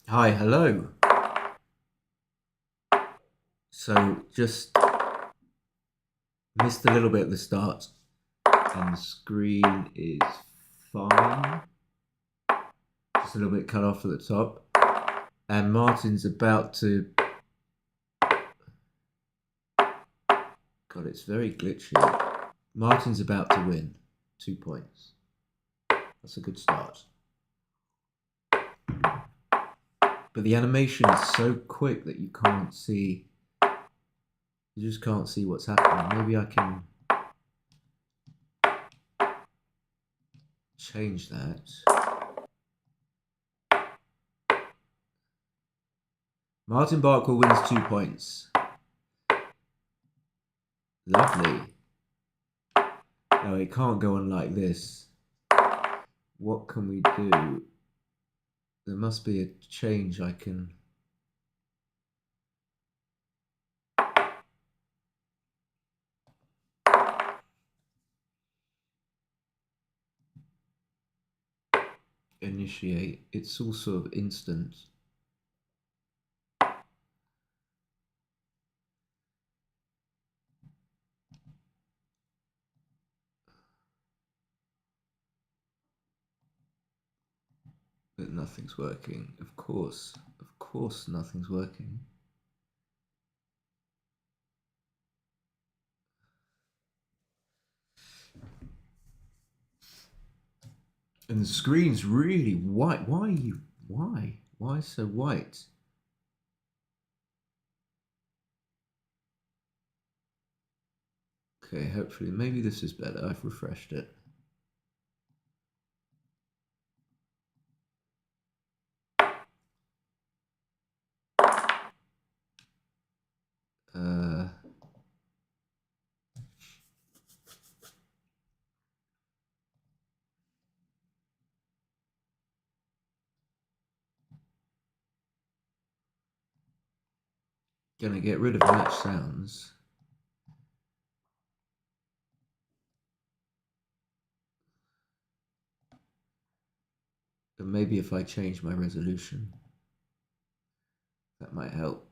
Hi, hello. So just missed a little bit at the start, and the screen is fine. Just a little bit cut off at the top. And Martin's about to. God, it's very glitchy. Martin's about to win 2 points. That's a good start. But the animation is so quick that you can't see. You just can't see what's happening. Maybe I can change that. Martin Barkwill wins 2 points. Lovely. No, it can't go on like this. What can we do? There must be a change I can... initiate. It's all sort of instant. But nothing's working. Of course nothing's working. And the screen's really white. Why so white? Okay, hopefully, maybe this is better. I've refreshed it. Gonna get rid of match sounds. And maybe if I change my resolution, that might help.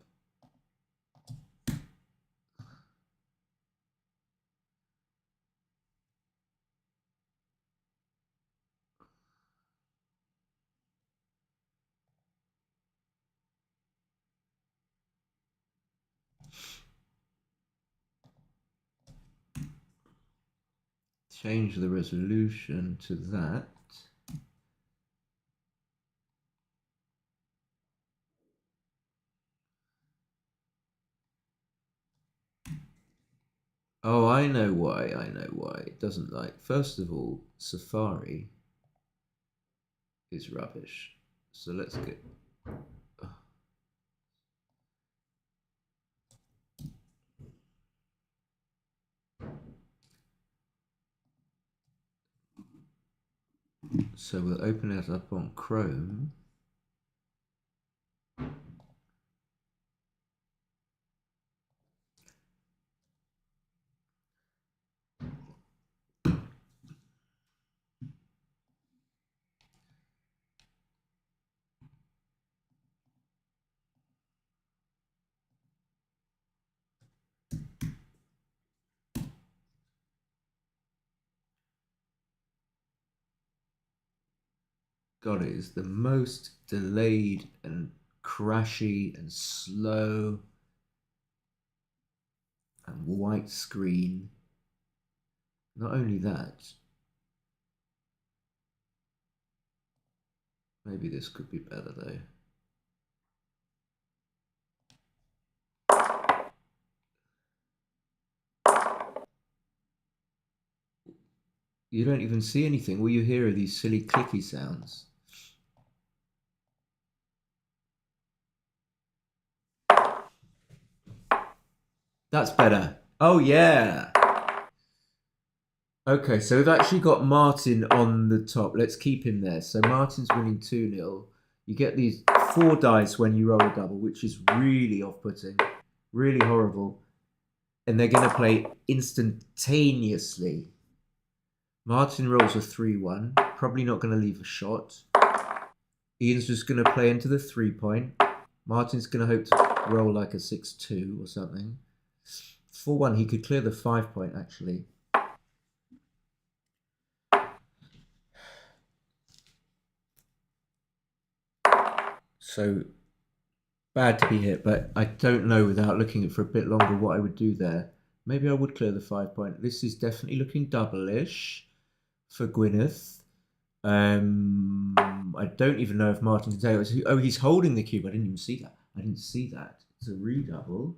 Change the resolution to that. Oh, I know why. It doesn't like. First of all, Safari is rubbish. So let's get. So we'll open it up on Chrome. God, it is the most delayed and crashy and slow and white screen. Not only that, maybe this could be better though. You don't even see anything. All you hear are these silly clicky sounds. That's better. Oh, yeah. Okay, so we've actually got Martin on the top. Let's keep him there. So Martin's winning 2-0. You get these 4 dice when you roll a double, which is really off-putting, really horrible. And they're going to play instantaneously. Martin rolls a 3-1. Probably not going to leave a shot. Ian's just going to play into the 3-point. Martin's going to hope to roll like a 6-2 or something. 4-1, he could clear the 5-point actually. So bad to be hit, but I don't know without looking at it for a bit longer what I would do there. Maybe I would clear the 5-point. This is definitely looking double-ish for Gwynne. I don't even know if Martin can tell us. Oh, he's holding the cube. I didn't even see that. I didn't see that. It's a redouble.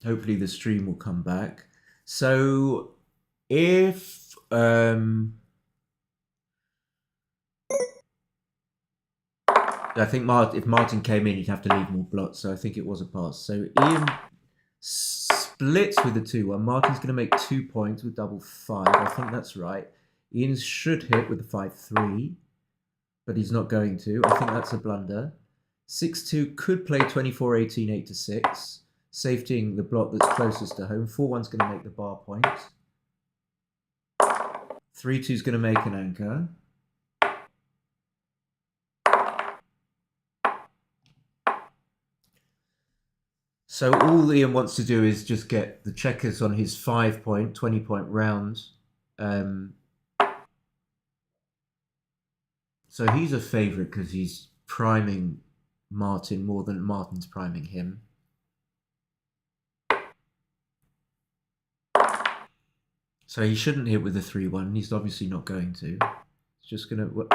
Hopefully the stream will come back. So if I think if Martin came in, he'd have to leave more blots. So I think it was a pass. So Ian splits with the 2-1. Martin's going to make 2 points with double 5. I think that's right. Ian should hit with the 5-3, but he's not going to. I think that's a blunder. 6-2 could play 24-18, 8-6, safetying the block that's closest to home. 4-1's going to make the bar point. 3-2's going to make an anchor. So all Ian wants to do is just get the checkers on his 5-point, 20-point round. So he's a favourite because he's priming Martin more than Martin's priming him. So he shouldn't hit with the 3-1. He's obviously not going to. He's just going to...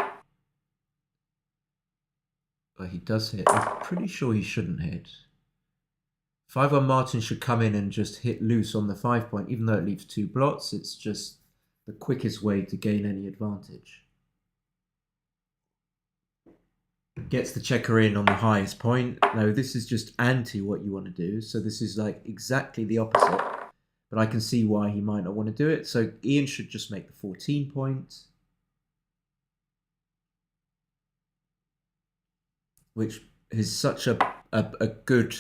Well, he does hit. I'm pretty sure he shouldn't hit. 5-1 Martin should come in and just hit loose on the 5-point. Even though it leaves 2 blots, it's just the quickest way to gain any advantage. Gets the checker in on the highest point. No, this is just anti what you want to do. So this is like exactly the opposite. But I can see why he might not want to do it. So Ian should just make the 14 point. Which is such a good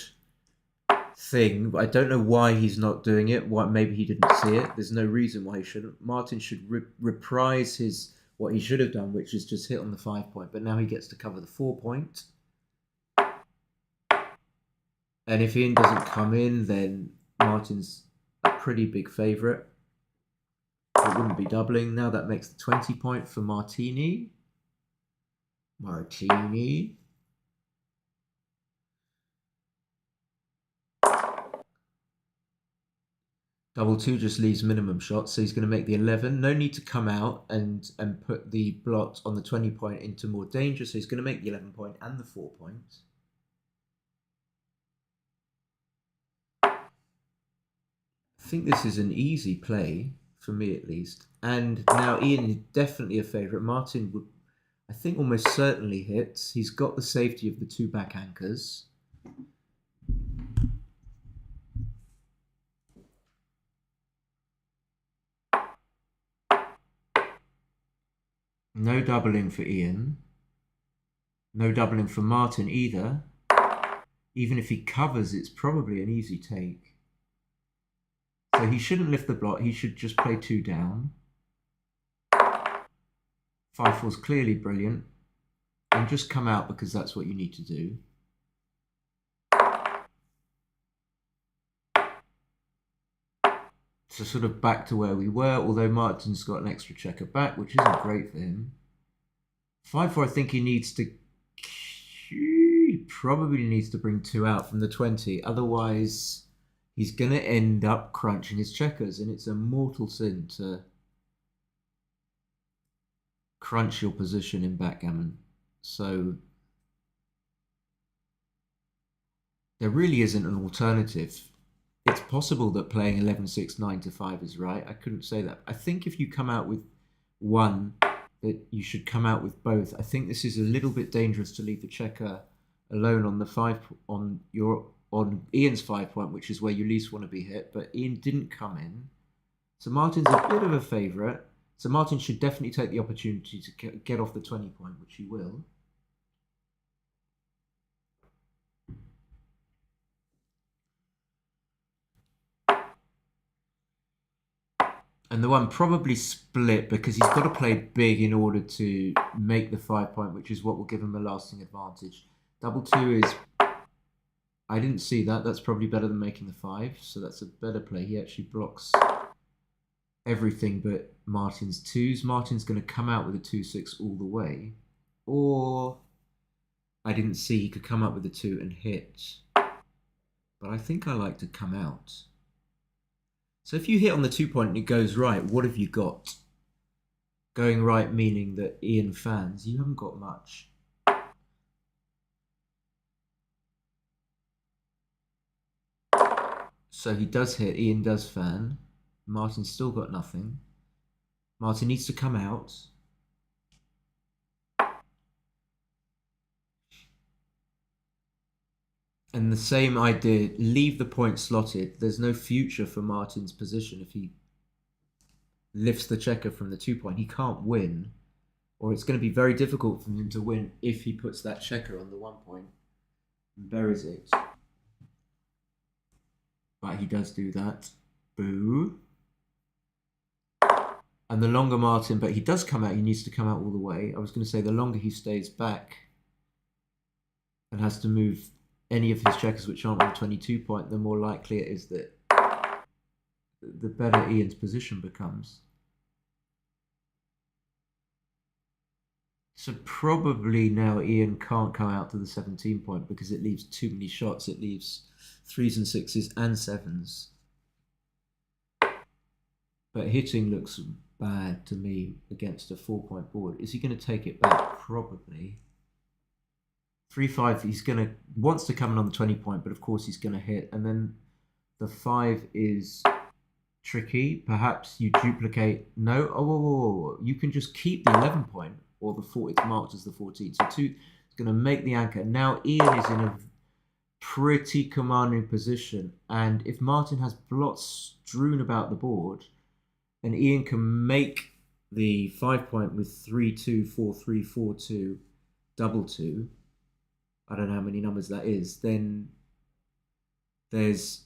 thing. I don't know why he's not doing it. Why, maybe he didn't see it. There's no reason why he shouldn't. Martin should reprise what he should have done, which is just hit on the 5-point. But now he gets to cover the 4-point. And if Ian doesn't come in, then Martin's a pretty big favourite. It wouldn't be doubling. Now that makes the 20-point for Martini. Double 2 just leaves minimum shots, so he's going to make the 11. No need to come out and put the blot on the 20-point into more danger, so he's going to make the 11-point and the 4-point. I think this is an easy play, for me at least. And now Ian is definitely a favourite. Martin would, I think, almost certainly hits. He's got the safety of the 2 back anchors. No doubling for Ian. No doubling for Martin either. Even if he covers, it's probably an easy take. So he shouldn't lift the block. He should just play 2 down. 5-4's clearly brilliant. And just come out because that's what you need to do. So sort of back to where we were, although Martin's got an extra checker back, which isn't great for him. 5-4, I think he probably needs to bring 2 out from the 20. Otherwise, he's going to end up crunching his checkers, and it's a mortal sin to crunch your position in backgammon. So there really isn't an alternative. It's possible that playing 11-6, 9-5 is right. I couldn't say that. I think if you come out with 1, that you should come out with both. I think this is a little bit dangerous to leave the checker alone on the on Ian's 5-point, which is where you least want to be hit. But Ian didn't come in, so Martin's a bit of a favourite. So Martin should definitely take the opportunity to get off the 20-point, which he will. And the one probably split because he's got to play big in order to make the 5 point, which is what will give him a lasting advantage. Double two is... I didn't see that. That's probably better than making the 5. So that's a better play. He actually blocks everything but Martin's 2s. Martin's going to come out with a 2-6 all the way. Or... I didn't see he could come up with a 2 and hit. But I think I like to come out. So if you hit on the 2 point and it goes right, what have you got? Going right meaning that Ian fans, you haven't got much. So he does hit, Ian does fan. Martin's still got nothing. Martin needs to come out. And the same idea, leave the point slotted. There's no future for Martin's position if he lifts the checker from the 2 point. He can't win, or it's going to be very difficult for him to win if he puts that checker on the 1 point and buries it. But he does do that. Boo. And the longer Martin, but he does come out, he needs to come out all the way. I was going to say the longer he stays back and has to move any of his checkers which aren't on the 22 point, the more likely it is that the better Ian's position becomes. So probably now Ian can't come out to the 17 point because it leaves too many shots. It leaves 3s and 6s and 7s. But hitting looks bad to me against a 4 point board. Is he going to take it back? Probably. 3-5, he's wants to come in on the 20 point, but of course he's going to hit. And then the 5 is tricky. Perhaps you duplicate. No, oh, you can just keep the 11 point, or the 4. It's marked as the 14. So 2 is going to make the anchor. Now Ian is in a pretty commanding position, and if Martin has blots strewn about the board, then Ian can make the 5 point with 3-2, 4-3, 4-2, double 2. I don't know how many numbers that is. Then there's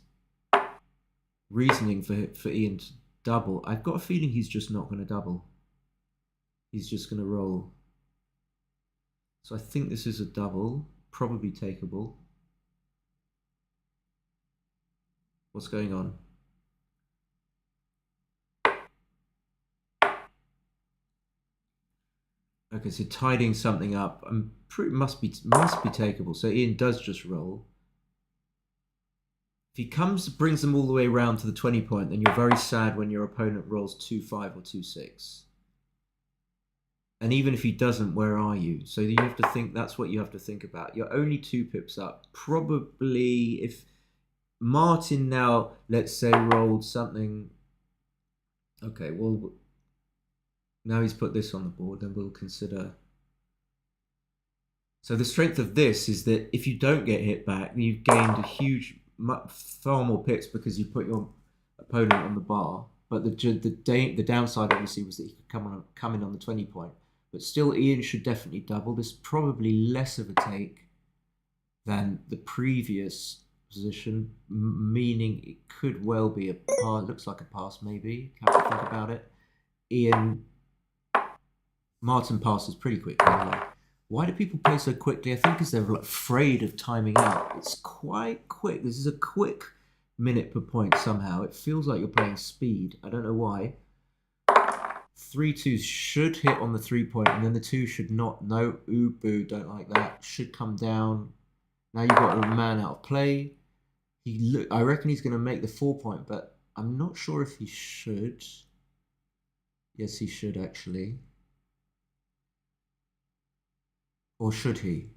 reasoning for Ian to double. I've got a feeling he's just not going to double. He's just going to roll. So I think this is a double, probably takeable. What's going on? Okay, so tidying something up. Must be takeable. So Ian does just roll. If he brings them all the way around to the 20 point, then you're very sad when your opponent rolls 2-5 or 2-6. And even if he doesn't, where are you? So you have to think. That's what you have to think about. You're only 2 pips up. Probably if Martin now, let's say, rolled something. Okay, well. Now he's put this on the board, then we'll consider. So the strength of this is that if you don't get hit back, you've gained a huge, far more pips because you put your opponent on the bar. But the downside obviously was that he could come in on the 20 point. But still, Ian should definitely double. This is probably less of a take than the previous position, meaning it could well be a pass. Looks like a pass, maybe. Have to think about it. Martin passes pretty quickly anyway. Why do people play so quickly? I think because they're afraid of timing out. It's quite quick. This is a quick minute per point somehow. It feels like you're playing speed. I don't know why. 3-2s should hit on the 3 point, and then the 2 should not. No, ooh, boo, don't like that. Should come down. Now you've got a man out of play. I reckon he's going to make the 4 point, but I'm not sure if he should. Yes, he should actually. Or should he?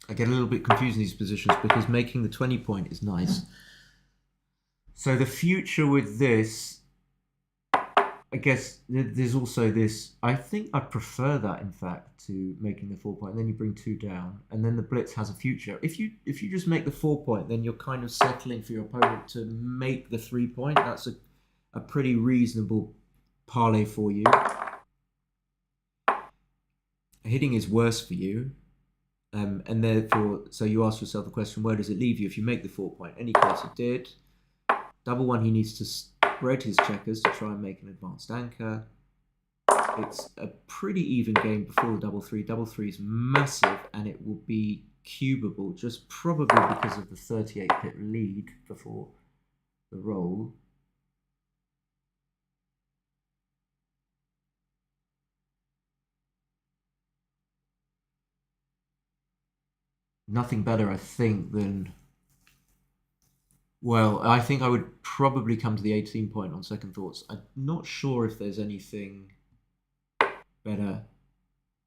I get a little bit confused in these positions because making the 20 point is nice. So the future with this, I guess there's also this. I think I prefer that, in fact, to making the 4 point. And then you bring 2 down, and then the blitz has a future. If you just make the 4 point, then you're kind of settling for your opponent to make the 3 point. That's a pretty reasonable parlay for you. Hitting is worse for you, and therefore, so you ask yourself the question: where does it leave you if you make the 4 point? Any case, he did. Double 1, he needs to spread his checkers to try and make an advanced anchor. It's a pretty even game before the double three. Double three is massive, and it will be cubable, just probably because of the 38-pip lead before the roll. Nothing better, I think, than... Well, I think I would probably come to the 18 point on second thoughts. I'm not sure if there's anything better.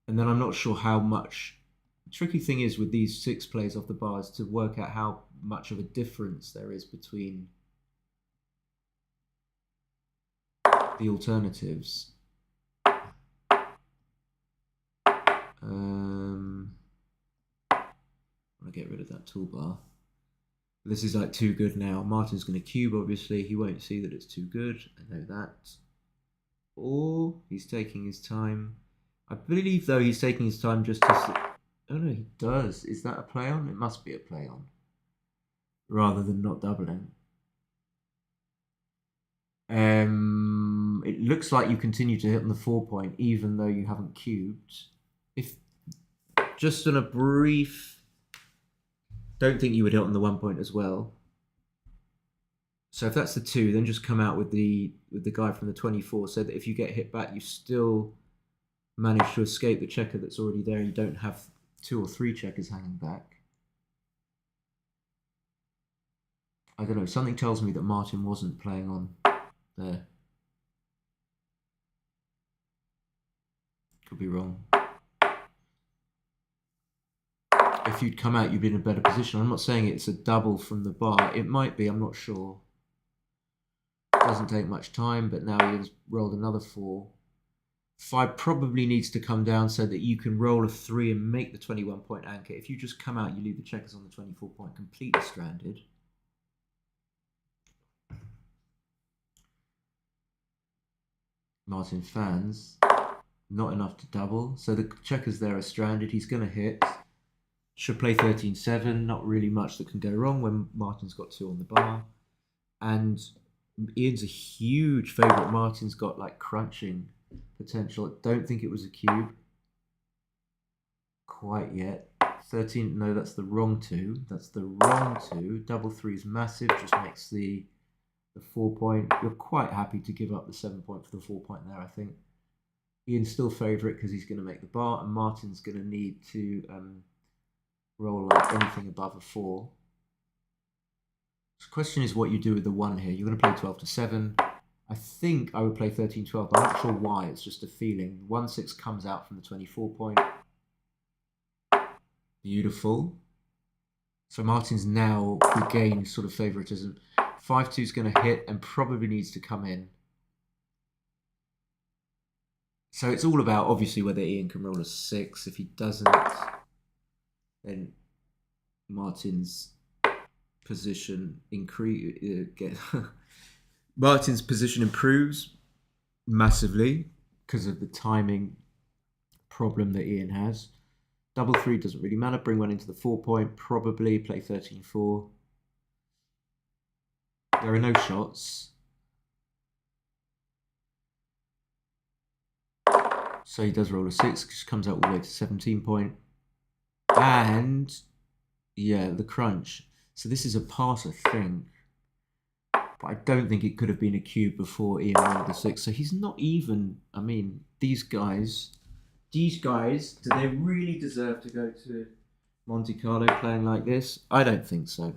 And then I'm not sure how much... The tricky thing is with these 6 plays off the bar is to work out how much of a difference there is between the alternatives. I want to get rid of that toolbar. This is like too good now. Martin's going to cube, obviously. He won't see that it's too good. I know that. Or he's taking his time. I believe, though, he's taking his time just to... Oh, no, he does. Is that a play on? It must be a play on. Rather than not doubling. It looks like you continue to hit on the 4 point, even though you haven't cubed. If just on a brief... Don't think you would hit on the 1 point as well. So if that's the 2, then just come out with the guy from the 24, so that if you get hit back, you still manage to escape the checker that's already there. You don't have 2 or 3 checkers hanging back. I don't know. Something tells me that Martin wasn't playing on there. Could be wrong. If you'd come out, you'd be in a better position. I'm not saying it's a double from the bar. It might be, I'm not sure. It doesn't take much time, but now he has rolled another 4. 5 probably needs to come down so that you can roll a 3 and make the 21 point anchor. If you just come out, you leave the checkers on the 24 point completely stranded. Martin fans. Not enough to double. So the checkers there are stranded. He's going to hit. Should play 13-7. Not really much that can go wrong when Martin's got 2 on the bar. And Ian's a huge favourite. Martin's got like crunching potential. I don't think it was a cube quite yet. 13, no, that's the wrong 2. That's the wrong 2. Double 3 is massive, just makes the 4 point. You're quite happy to give up the 7 point for the 4 point there, I think. Ian's still favourite because he's going to make the bar, and Martin's going to need to roll like anything above a 4. The question is what you do with the 1 here. You're going to play 12-7. I think I would play 13-12, but I'm not sure why. It's just a feeling. 1-6 comes out from the 24 point. Beautiful. So Martin's now regained sort of favouritism. 5-2 is going to hit and probably needs to come in. So it's all about, obviously, whether Ian can roll a 6. If he doesn't, then Martin's position Martin's position improves massively because of the timing problem that Ian has. Double 3 doesn't really matter. Bring 1 into the 4 point. Probably play 13-4. There are no shots. So he does roll a 6, just comes out all the way to 17 point. And yeah, the crunch. So this is a pass, I think. But I don't think it could have been a cube before Ian rolled the 6. So he's not even, I mean, these guys, do they really deserve to go to Monte Carlo playing like this? I don't think so.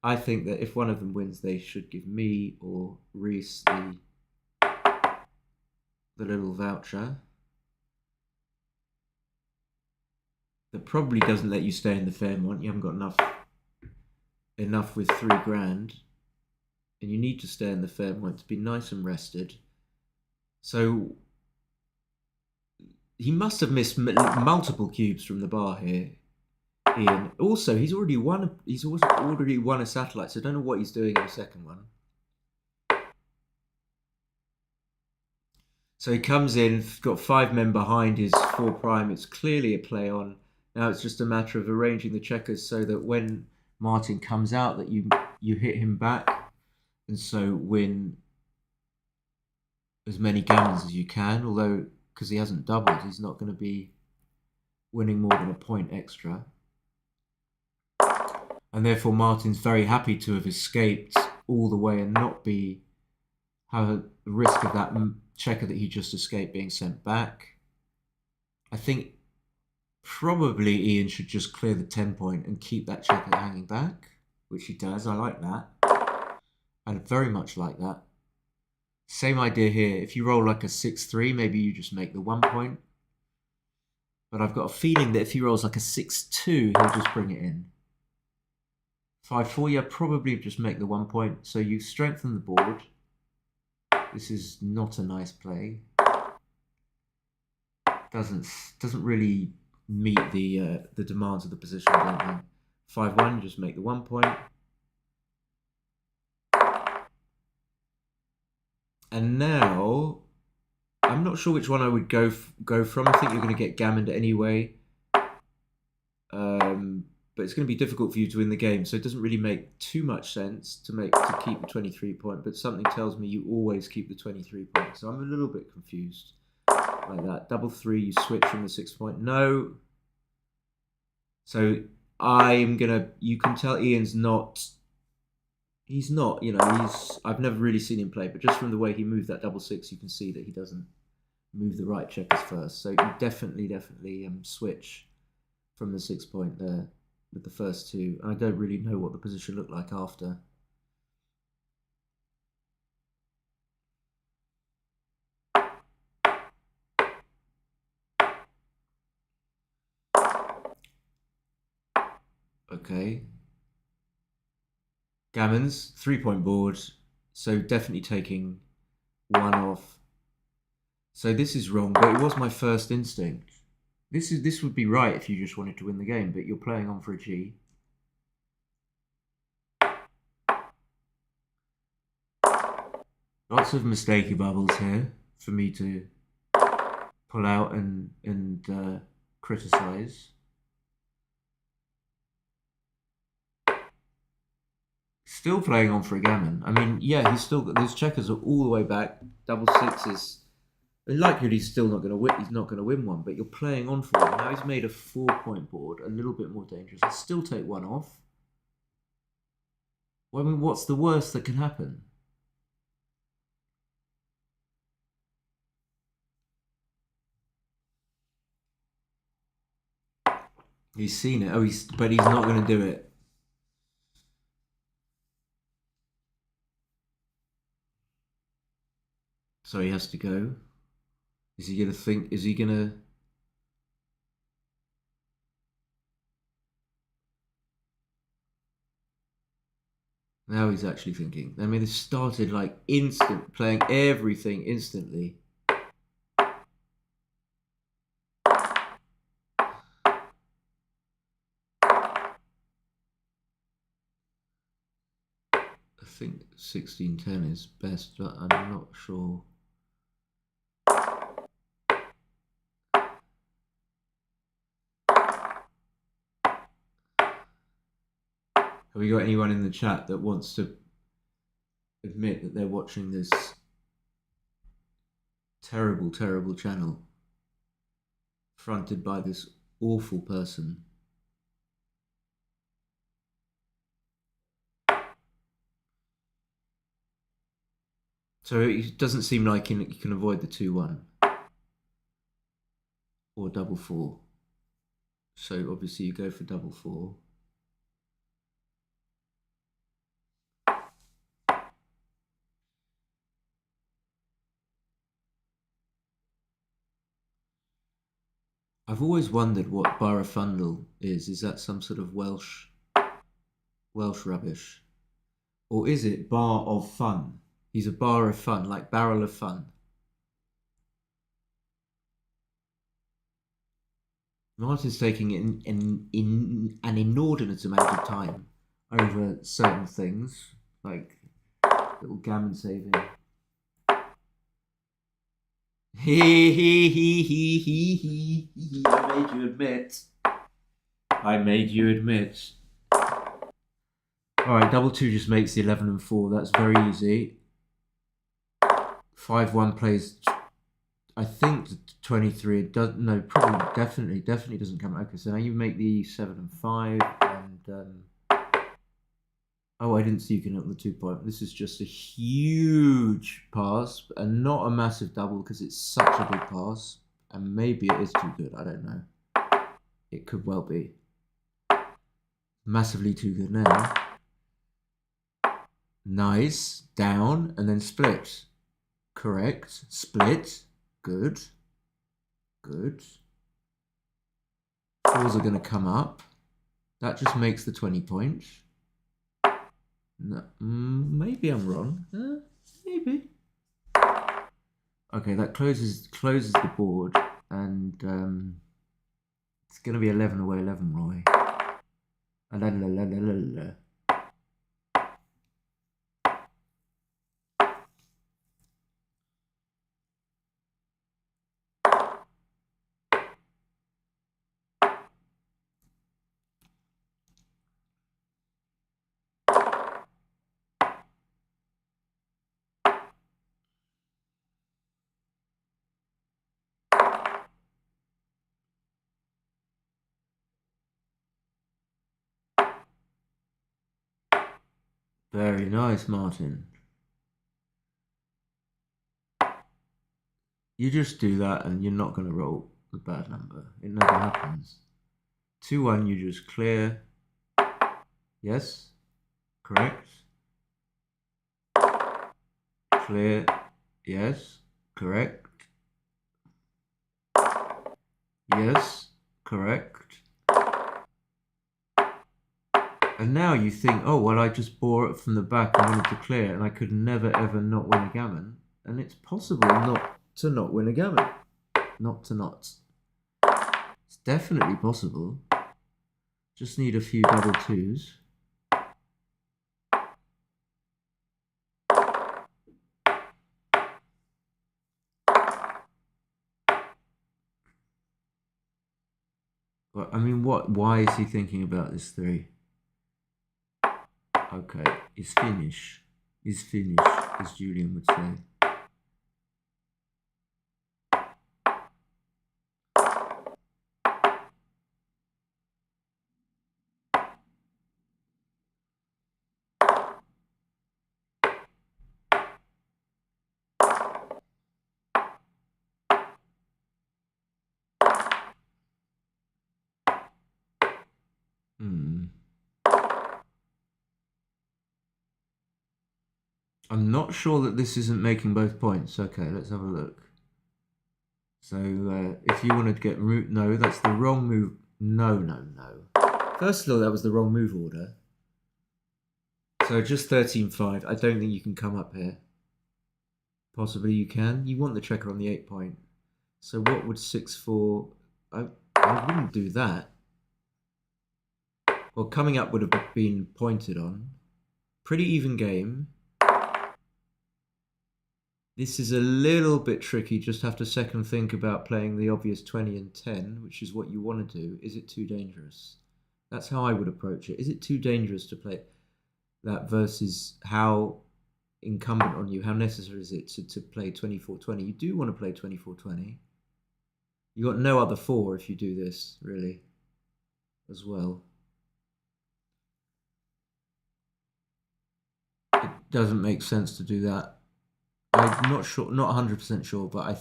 I think that if one of them wins, they should give me or Reese the little voucher. That probably doesn't let you stay in the Fairmont. You haven't got enough with $3,000, and you need to stay in the Fairmont to be nice and rested. So he must have missed multiple cubes from the bar here, Ian. Also, he's already won a satellite, so I don't know what he's doing in the second one. So he comes in, got 5 men behind his 4 prime. It's clearly a play on. Now it's just a matter of arranging the checkers so that when Martin comes out, that you hit him back. and so win as many gammons as you can, although because he hasn't doubled, he's not going to be winning more than a point extra. And therefore Martin's very happy to have escaped all the way and not have the risk of that checker that he just escaped being sent back. I think probably Ian should just clear the 10 point and keep that checker hanging back, which he does. I like that. I very much like that. Same idea here. If you roll like a 6-3, maybe you just make the 1 point. But I've got a feeling that if he rolls like a 6-2, he'll just bring it in. 5-4, yeah, probably just make the 1 point. So you strengthen the board. This is not a nice play. Doesn't really meet the demands of the position, don't they? 5-1, just make the 1 point. And now, I'm not sure which one I would go from. I think you're going to get gammoned anyway. But it's going to be difficult for you to win the game, so it doesn't really make too much sense to keep the 23 point, but something tells me you always keep the 23 point, so I'm a little bit confused like that. Double 3, you switch from the 6 point. No. So you can tell Ian's not, he's not, I've never really seen him play, but just from the way he moved that double 6, you can see that he doesn't move the right checkers first. So you definitely switch from the 6 point there with the first two. I don't really know what the position looked like after. Okay. Gammons, 3 point board. So definitely taking 1 off. So this is wrong, but it was my first instinct. This would be right if you just wanted to win the game, but you're playing on for a G. Lots of mistakey bubbles here for me to pull out and criticize. Still playing on for a gammon. I mean, yeah, he's still got those checkers are all the way back. Double 6s. Likely he's still not going to win. He's not going to win one, but you're playing on for one. Now he's made a 4 point board, a little bit more dangerous. I'll still take 1 off. Well, I mean, what's the worst that can happen? He's seen it. But he's not going to do it. So he has to go. Is he going to think? Is he going to? Now he's actually thinking. I mean, it started like playing everything instantly. I think 16-10 is best, but I'm not sure. Have we got anyone in the chat that wants to admit that they're watching this terrible, terrible channel fronted by this awful person? So it doesn't seem like you can avoid the 2-1 or double 4. So obviously you go for double 4. I've always wondered what Barafundle is. Is that some sort of Welsh rubbish? Or is it bar of fun? He's a bar of fun, like barrel of fun. Martin's taking an inordinate amount of time over certain things, like little gammon saving. I made you admit. All right, double 2 just makes the 11 and 4. That's very easy. 5-1 plays, I think, 23. It does, no, probably, definitely doesn't come. Okay, so now you make the 7 and 5. And, oh, I didn't see you can up the 2 point. This is just a huge pass and not a massive double because it's such a big pass. And maybe it is too good. I don't know. It could well be. Massively too good now. Nice. Down and then split. Correct. Split. Good. Good. 4s are going to come up. That just makes the 20 points. No, maybe I'm wrong. Maybe. Okay, that closes the board, and it's going to be 11 away, 11 Roy. La, la, la, la, la, la. Very nice, Martin. You just do that and you're not going to roll a bad number. It never happens. 2-1, you just clear. Yes? Correct? Clear. Yes? Correct? Yes? Correct? And now you think, oh, well, I just bore it from the back and wanted to clear, and I could never, ever not win a gammon. And it's possible not to not win a gammon. Not to not. It's definitely possible. Just need a few double 2s. Well, I mean, why is he thinking about this 3? Okay, it's finished. It's finished, as Julian would say. I'm not sure that this isn't making both points. Okay, let's have a look. So if you want to get root, no, that's the wrong move. No. First of all, that was the wrong move order. So just 13-5. I don't think you can come up here. Possibly you can. You want the checker on the 8 point. So what would 6-4... I wouldn't do that. Well, coming up would have been pointed on. Pretty even game. This is a little bit tricky. Just have to second think about playing the obvious 20 and 10, which is what you want to do. Is it too dangerous? That's how I would approach it. Is it too dangerous to play that versus how incumbent on you, how necessary is it to play 24-20? You do want to play 24-20. You got no other 4 if you do this, really, as well. It doesn't make sense to do that. I'm not sure, not 100% sure, but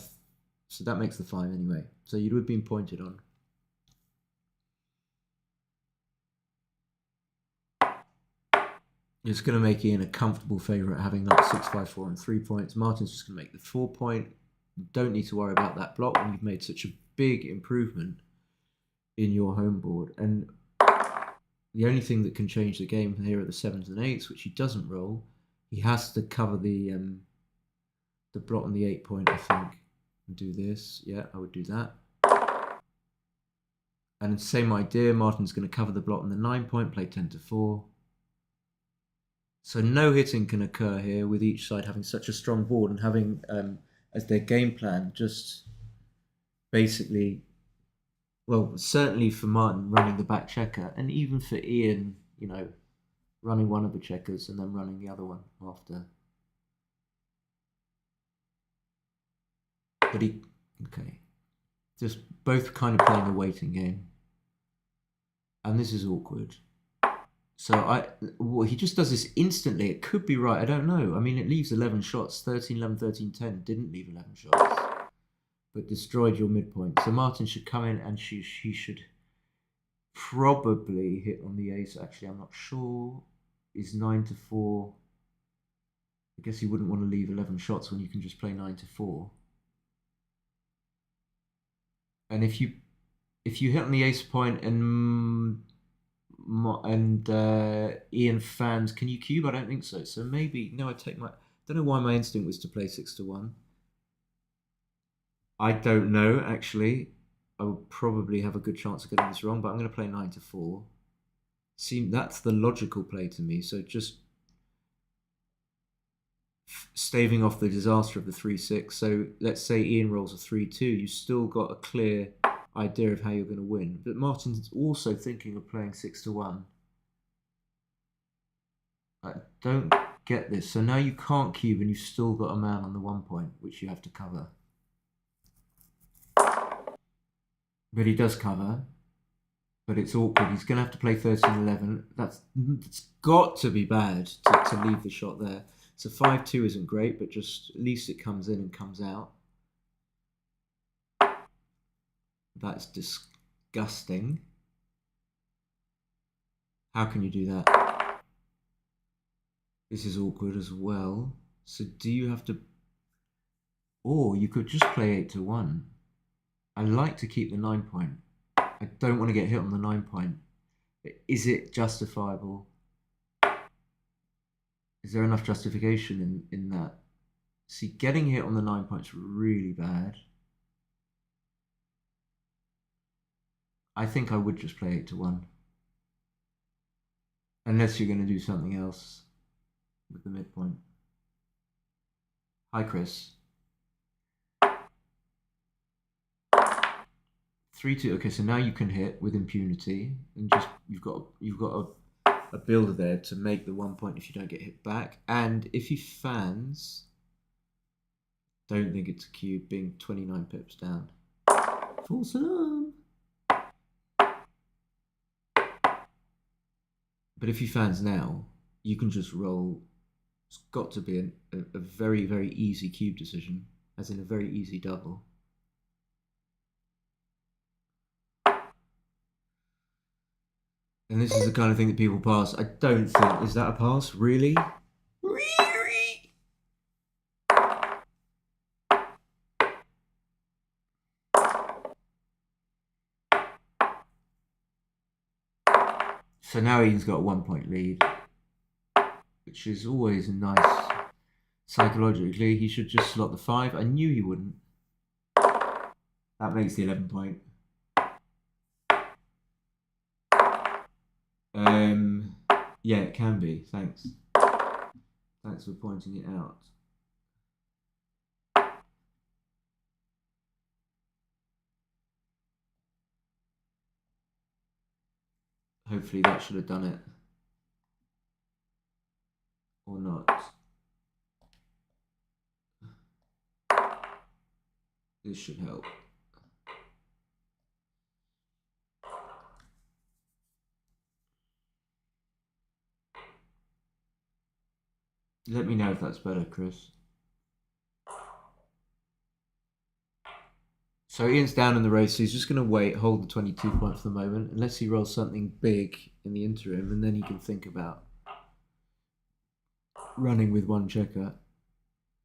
so that makes the 5 anyway. So you'd have been pointed on. It's going to make Ian a comfortable favourite, having that 6-5-4 and 3 points. Martin's just going to make the 4 point. You don't need to worry about that block when you've made such a big improvement in your home board. And the only thing that can change the game here are the 7s and 8s, which he doesn't roll. He has to cover the block on the 8 point, I think, and do this. Yeah, I would do that. And same idea, Martin's going to cover the block on the 9 point, play 10-4. So no hitting can occur here with each side having such a strong board and having as their game plan just basically, well, certainly for Martin running the back checker, and even for Ian, you know, running one of the checkers and then running the other one after. But okay. Just both kind of playing a waiting game. And this is awkward. So well, he just does this instantly. It could be right. I don't know. I mean, it leaves 11 shots. 13, 11, 13, 10. Didn't leave 11 shots. But destroyed your midpoint. So Martin should come in and he should probably hit on the ace. Actually, I'm not sure. Is 9 to 4. I guess he wouldn't want to leave 11 shots when you can just play 9 to 4. And if you hit on the ace point and Ian fans, can you cube? I don't think so. So maybe no. I don't know why my instinct was to play 6 to 1. I don't know actually. I would probably have a good chance of getting this wrong, but I'm going to play 9 to 4. See, that's the logical play to me. So just staving off the disaster of the 3-6. So let's say Ian rolls a 3-2. You've still got a clear idea of how you're going to win. But Martin's also thinking of playing 6 to 1. I don't get this. So now you can't cube and you've still got a man on the 1 point, which you have to cover. But he does cover. But it's awkward. He's going to have to play 13-11. It's got to be bad to leave the shot there. So 5-2 isn't great, but just at least it comes in and comes out. That's disgusting. How can you do that? This is awkward as well. So do you have to... Or you could just play 8 to 1. I like to keep the 9 point. I don't want to get hit on the 9 point. But is it justifiable? Is there enough justification in that? See, getting hit on the 9 point's really bad. I think I would just play 8 to 1. Unless you're going to do something else with the midpoint. Hi, Chris. 3-2. Okay, so now you can hit with impunity, and just you've got a builder there to make the 1 point if you don't get hit back. And if he fans, don't think it's a cube, being 29 pips down. False alarm. But if he fans now, you can just roll. It's got to be a very, very easy cube decision, as in a very easy double. And this is the kind of thing that people pass. I don't think... Is that a pass? Really? Really? So now he's got a 1 point lead, which is always nice. Psychologically, he should just slot the 5. I knew he wouldn't. That makes the 11 point. Yeah, it can be. Thanks. Thanks for pointing it out. Hopefully that should have done it. Or not. This should help. Let me know if that's better, Chris. So Ian's down in the race, so he's just going to wait, hold the 22 point for the moment, unless he rolls something big in the interim, and then he can think about running with one checker.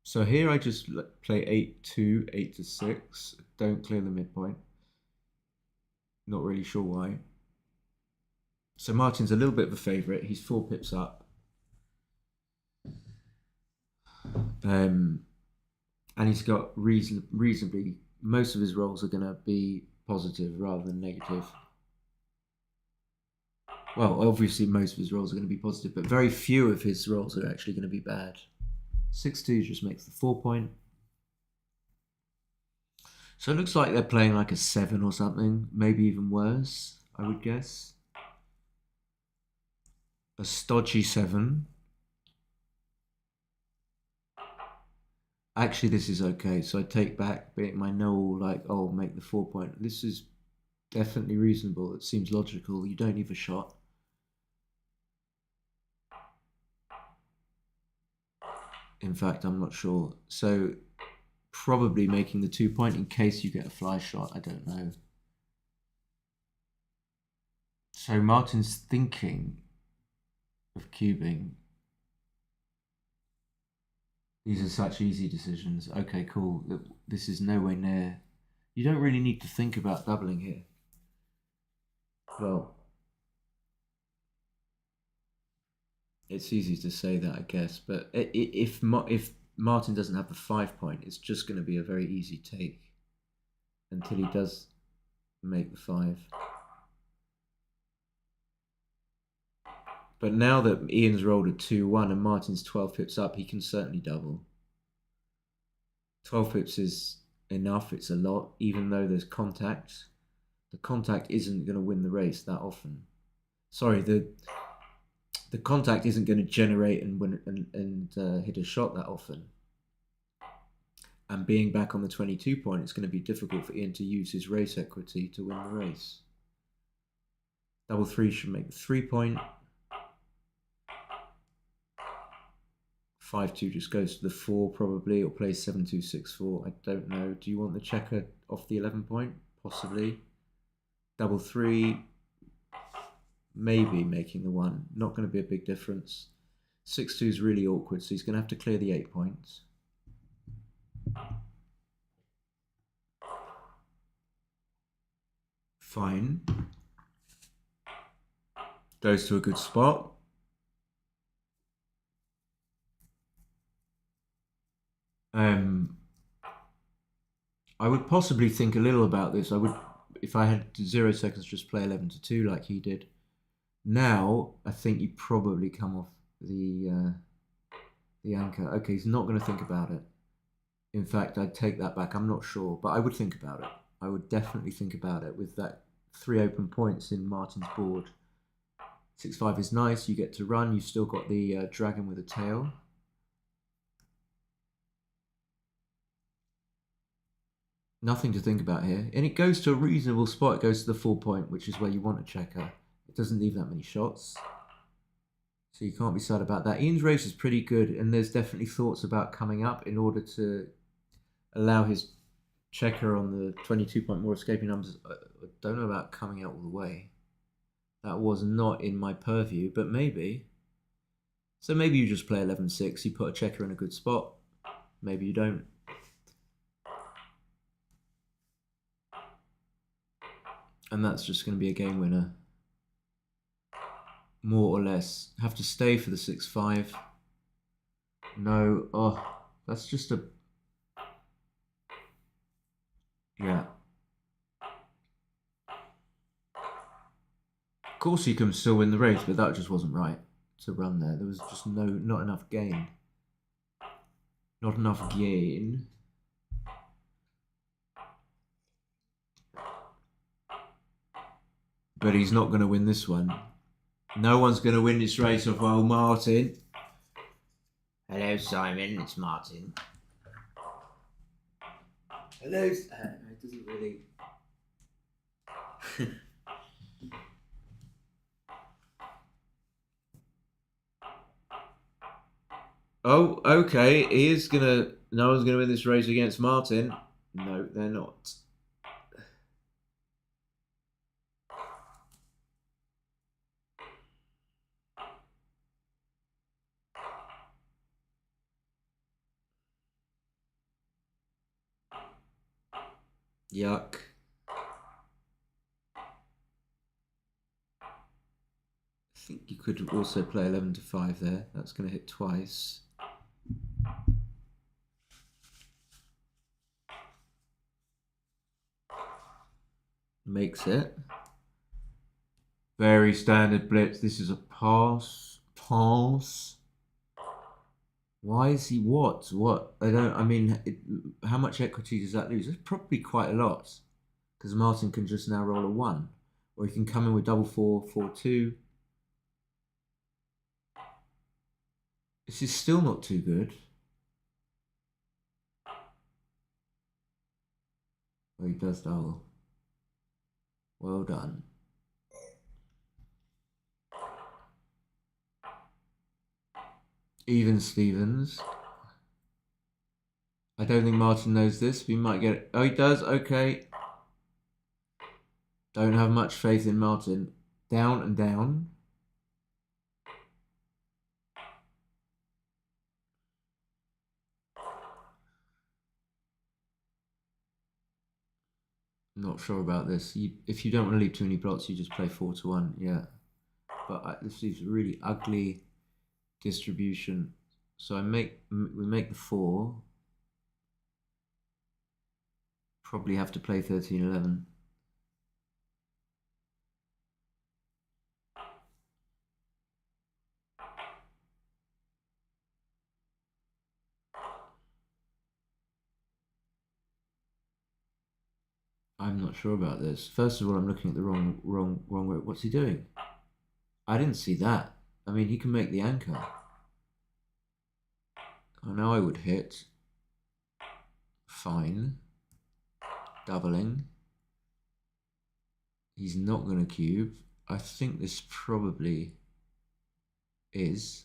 So here I just play 8-2, 8 to 6. Don't clear the midpoint. Not really sure why. So Martin's a little bit of a favourite. He's 4 pips up. And he's got reasonably... Most of his rolls are going to be positive rather than negative. Well, obviously most of his rolls are going to be positive, but very few of his rolls are actually going to be bad. 6-2 just makes the 4 point. So it looks like they're playing like a 7 or something, maybe even worse, I would guess. a stodgy 7. Actually, this is okay. So I take back my no, like, oh, make the 4 point. This is definitely reasonable. It seems logical. You don't need a shot. In fact, I'm not sure. So probably making the 2 point in case you get a fly shot. I don't know. So Martin's thinking of cubing. These are such easy decisions. Okay, cool. This is nowhere near. You don't really need to think about doubling here. Well, it's easy to say that, I guess. But if Martin doesn't have the 5 point, it's just going to be a very easy take until he does make the 5. But now that Ian's rolled a 2-1 and Martin's 12 pips up, he can certainly double. 12 pips is enough. It's a lot, even though there's contact. The contact isn't going to win the race that often. Sorry, the contact isn't going to generate and win and hit a shot that often. And being back on the 22 point, it's going to be difficult for Ian to use his race equity to win the race. Double 3 should make the 3 point. 5-2 just goes to the 4 probably, or plays 7-2, 6-4. I don't know. Do you want the checker off the 11 point? Possibly. Double 3, maybe making the 1. Not going to be a big difference. 6-2 is really awkward, so he's going to have to clear the 8 points. Fine. Goes to a good spot. I would possibly think a little about this. I would, if I had 0 seconds, just play 11-2 like he did. Now, I think you probably come off the anchor. Okay, he's not going to think about it. In fact, I'd take that back. I'm not sure, but I would think about it. I would definitely think about it with that 3 open points in Martin's board. 6-5 is nice. You get to run. You've still got the dragon with a tail. Nothing to think about here. And it goes to a reasonable spot. It goes to the 4 point, which is where you want a checker. It doesn't leave that many shots. So you can't be sad about that. Ian's race is pretty good, and there's definitely thoughts about coming up in order to allow his checker on the 22 point more escaping numbers. I don't know about coming out all the way. That was not in my purview, but maybe. So maybe you just play 11-6. You put a checker in a good spot. Maybe you don't. And that's just going to be a game winner. More or less. Have to stay for the 6-5. No. Oh, that's just a... Yeah. Of course he can still win the race, but that just wasn't right to run there. There was just not enough gain. Not enough gain. But he's not going to win this one. No one's going to win this race of old Martin. Hello, Simon. It's Martin. Hello. It doesn't really... Oh, okay. He is going to... No one's going to win this race against Martin. No, they're not. Yuck. I think you could also play 11-5 there. That's going to hit twice. Makes it. Very standard blitz. This is a pass. Pass. Why is he what? What? I mean, how much equity does that lose? It's probably quite a lot. Because Martin can just now roll a 1. Or he can come in with double 4, 4-2. This is still not too good. Oh, he does double. Well done. Even Stevens. I don't think Martin knows this. We might get it. Oh, he does. Okay. Don't have much faith in Martin. Down and down. Not sure about this. If you don't want to leave too many blots, you just play 4-1. Yeah. But this is really ugly distribution. So we make the 4. Probably have to play 13-11. I'm not sure about this. First of all, I'm looking at the wrong way. What's he doing? I didn't see that. I mean, he can make the anchor. Oh, now I would hit. Fine. Doubling. He's not going to cube. I think this probably is.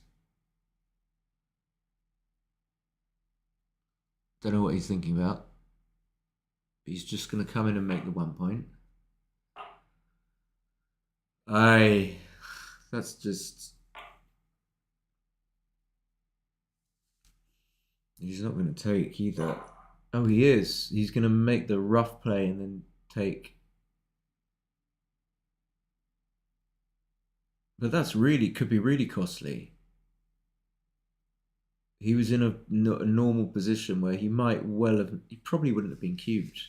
Don't know what he's thinking about. He's just going to come in and make the 1 point. That's just... He's not going to take either. Oh, he is. He's going to make the rough play and then take. But that's really, could be really costly. He was in a normal position where he might well have, he probably wouldn't have been cubed.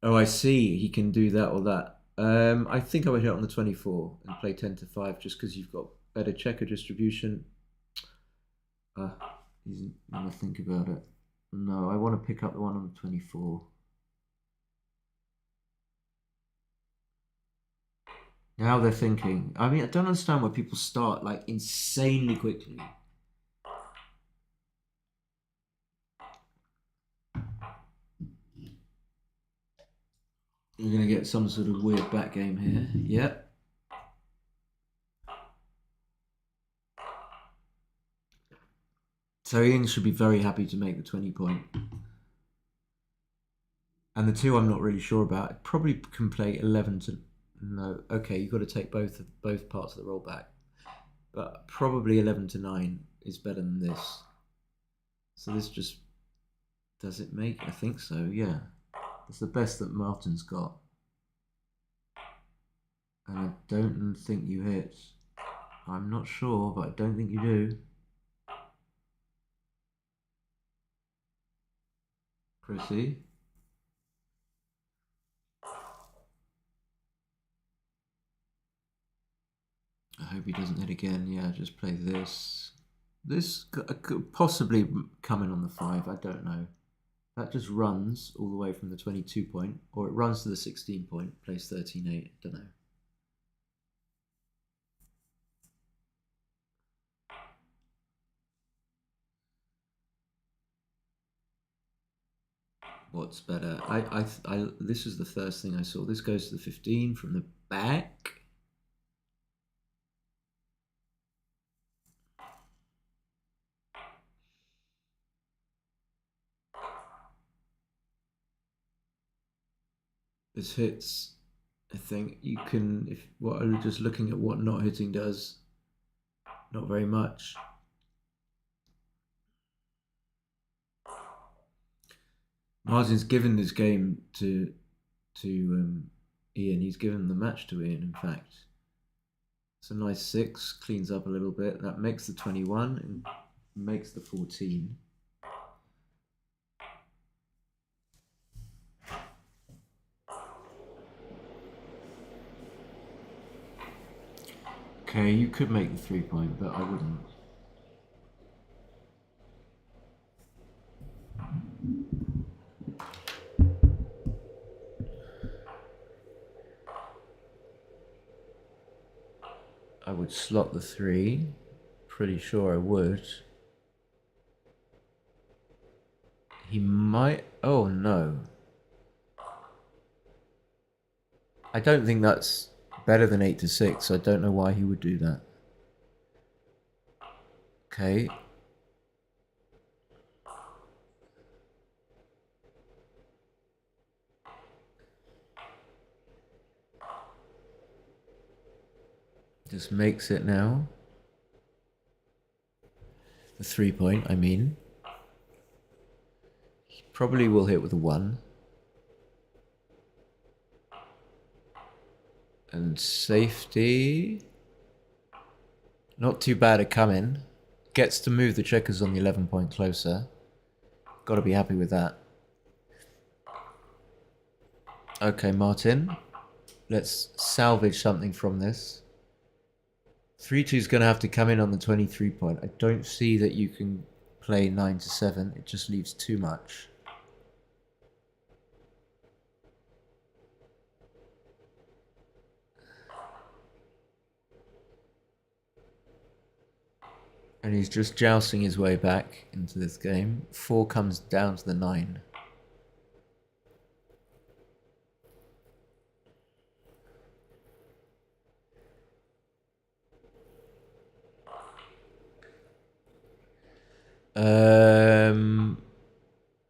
Oh, I see. He can do that or that. I think I would hit on the 24 and play 10-5 just because you've got better checker distribution. He's gonna think about it. No, I want to pick up the one on the 24. Now they're thinking. I mean, I don't understand why people start like insanely quickly. We're going to get some sort of weird back game here. Yep. So Ian should be very happy to make the 20 point. And the 2 I'm not really sure about. I probably can play 11 to... No. Okay, you've got to take both parts of the roll back. But probably 11-9 is better than this. So this just... Does it make? I think so, yeah. It's the best that Martin's got. And I don't think you hit. I'm not sure, but I don't think you do. Chrissy. I hope he doesn't hit again. Yeah, just play this. This could possibly come in on the 5. I don't know. That just runs all the way from the 22 point, or it runs to the 16 point, plays 13-8. Don't know. What's better? This is the first thing I saw. This goes to the 15 from the back. This hits. I think you can, if what I'm just looking at what not hitting does, not very much. Martin's given this game to Ian. He's given the match to Ian, in fact. It's a nice 6, cleans up a little bit. That makes the 21 and makes the 14. Okay, you could make the 3 point, but I wouldn't. I would slot the 3. Pretty sure I would. He might... Oh, no. I don't think that's better than 8 to 6. I don't know why he would do that. Okay. Just makes it now. The 3 point, I mean. He probably will hit with a 1. And safety. Not too bad at coming. Gets to move the checkers on the 11 point closer. Got to be happy with that. Okay, Martin. Let's salvage something from this. 3-2 is going to have to come in on the 23 point. I don't see that you can play 9 to 7. It just leaves too much. And he's just jousting his way back into this game. 4 comes down to the 9.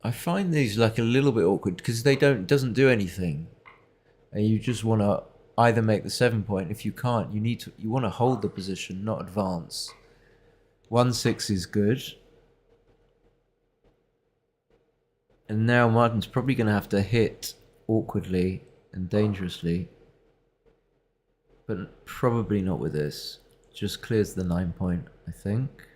I find these like a little bit awkward because they doesn't do anything, and you just want to either make the 7 point. If you can't, you want to hold the position, not advance. 1-6 is good, and now Martin's probably going to have to hit awkwardly and dangerously, but probably not with this. Just clears the 9 point, I think.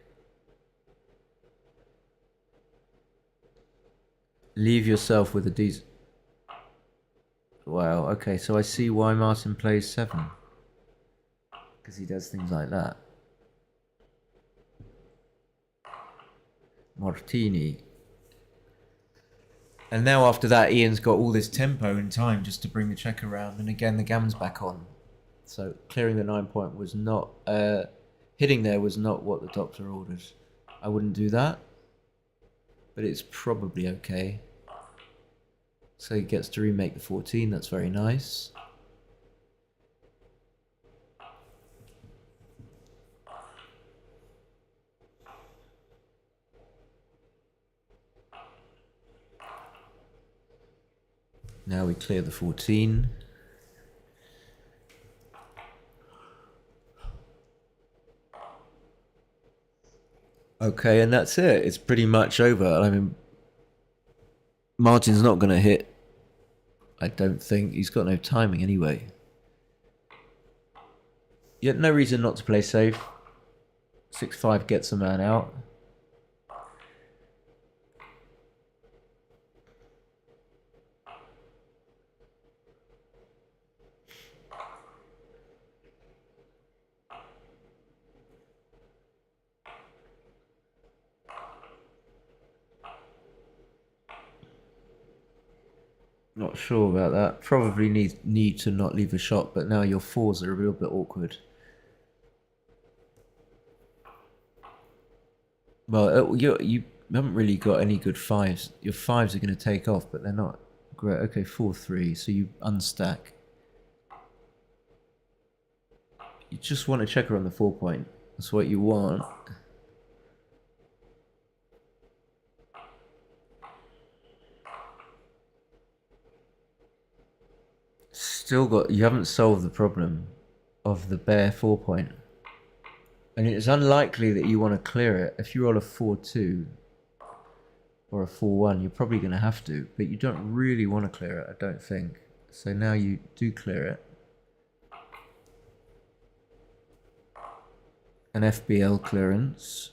Leave yourself with a decent... Wow, okay, so I see why Martin plays 7. Because he does things like that. Martini. And now after that, Ian's got all this tempo and time just to bring the check around. And again, the gammon's back on. So clearing the 9 point was not... hitting there was not what the doctor ordered. I wouldn't do that. But it's probably okay. So he gets to remake the 14. That's very nice. Now we clear the 14. Okay, and that's it. It's pretty much over. I mean, Martin's not going to hit. I don't think. He's got no timing anyway. Yet no reason not to play safe. 6-5 gets a man out. Not sure about that. Probably need to not leave a shot, but now your 4s are a little bit awkward. Well, you haven't really got any good 5s. Your 5s are going to take off, but they're not great. Okay, 4-3, so you unstack. You just want a checker on the 4 point. That's what you want. You haven't solved the problem of the bare 4 point. And it's unlikely that you want to clear it. If you roll a 4-2 or a 4-1, you're probably going to have to. But you don't really want to clear it, I don't think. So now you do clear it. An FBL clearance.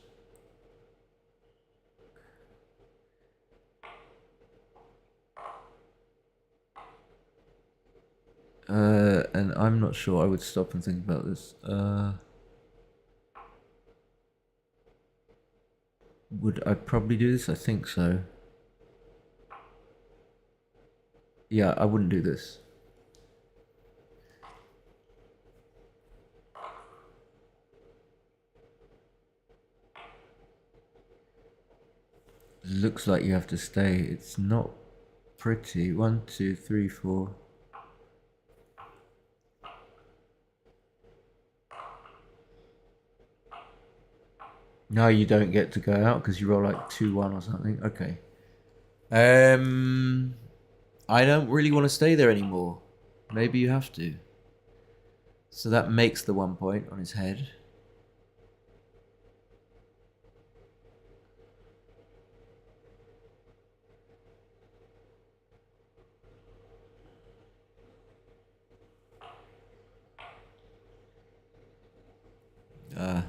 And I'm not sure. I would stop and think about this. Would I probably do this? I think so. Yeah, I wouldn't do this. Looks like you have to stay. It's not pretty. 1, 2, 3, 4. No, you don't get to go out because you roll like 2-1 or something. Okay. I don't really want to stay there anymore. Maybe you have to. So that makes the 1 point on his head.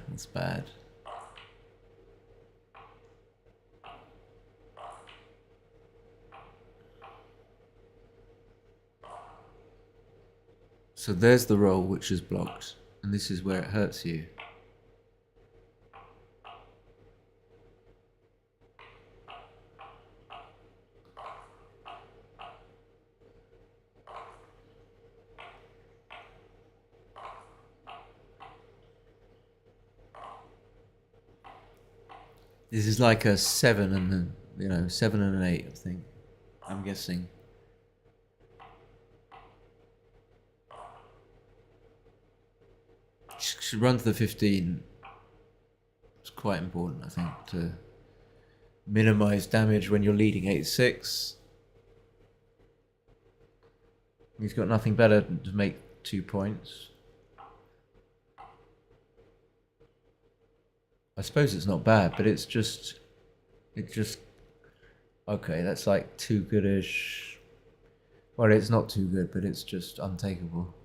That's bad. So there's the roll which is blocked, and this is where it hurts you. This is like a 7 and 7 and an 8, I think. I'm guessing. Should run to the 15. It's quite important, I think, to minimize damage when you're leading 8-6. He's got nothing better than to make 2 points. I suppose it's not bad, but it's just okay, that's like too goodish. Well, it's not too good, but it's just untakeable.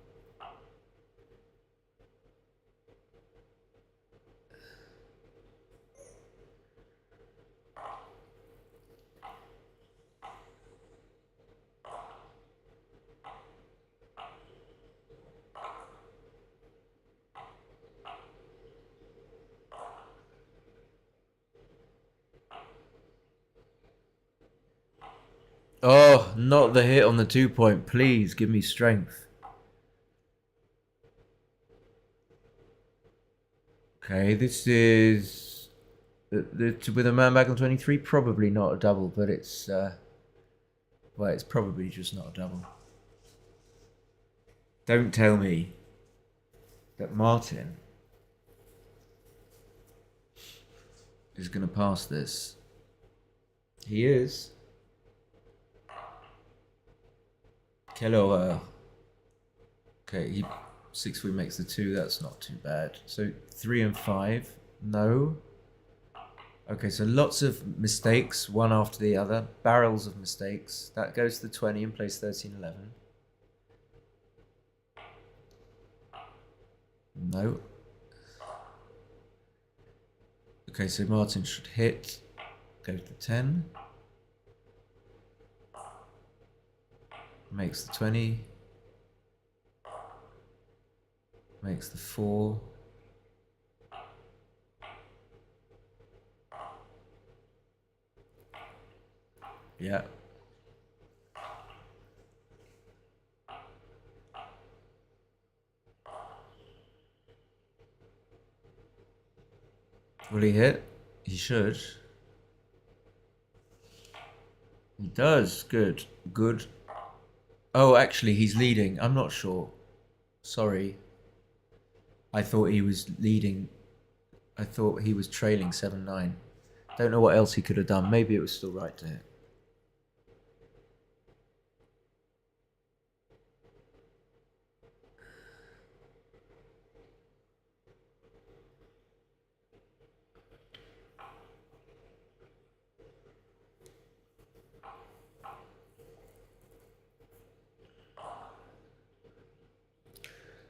Oh, not the hit on the 2 point. Please give me strength. Okay, this is with a man back on 23. Probably not a double, but it's well, it's probably just not a double. Don't tell me that Martin is going to pass this. He is. Quelle horreur. Okay, 6 we makes the 2. That's not too bad. So 3 and 5. No. Okay, so lots of mistakes, one after the other. Barrels of mistakes. That goes to the 20 and plays 13-11. No. Okay, so Martin should hit. Go to the 10. Makes the 20. Makes the 4. Yeah. Will he hit? He should. He does. Good. Good. Oh, actually, he's leading. I'm not sure. Sorry. I thought he was leading. I thought he was trailing 7-9. Don't know what else he could have done. Maybe it was still right to hit.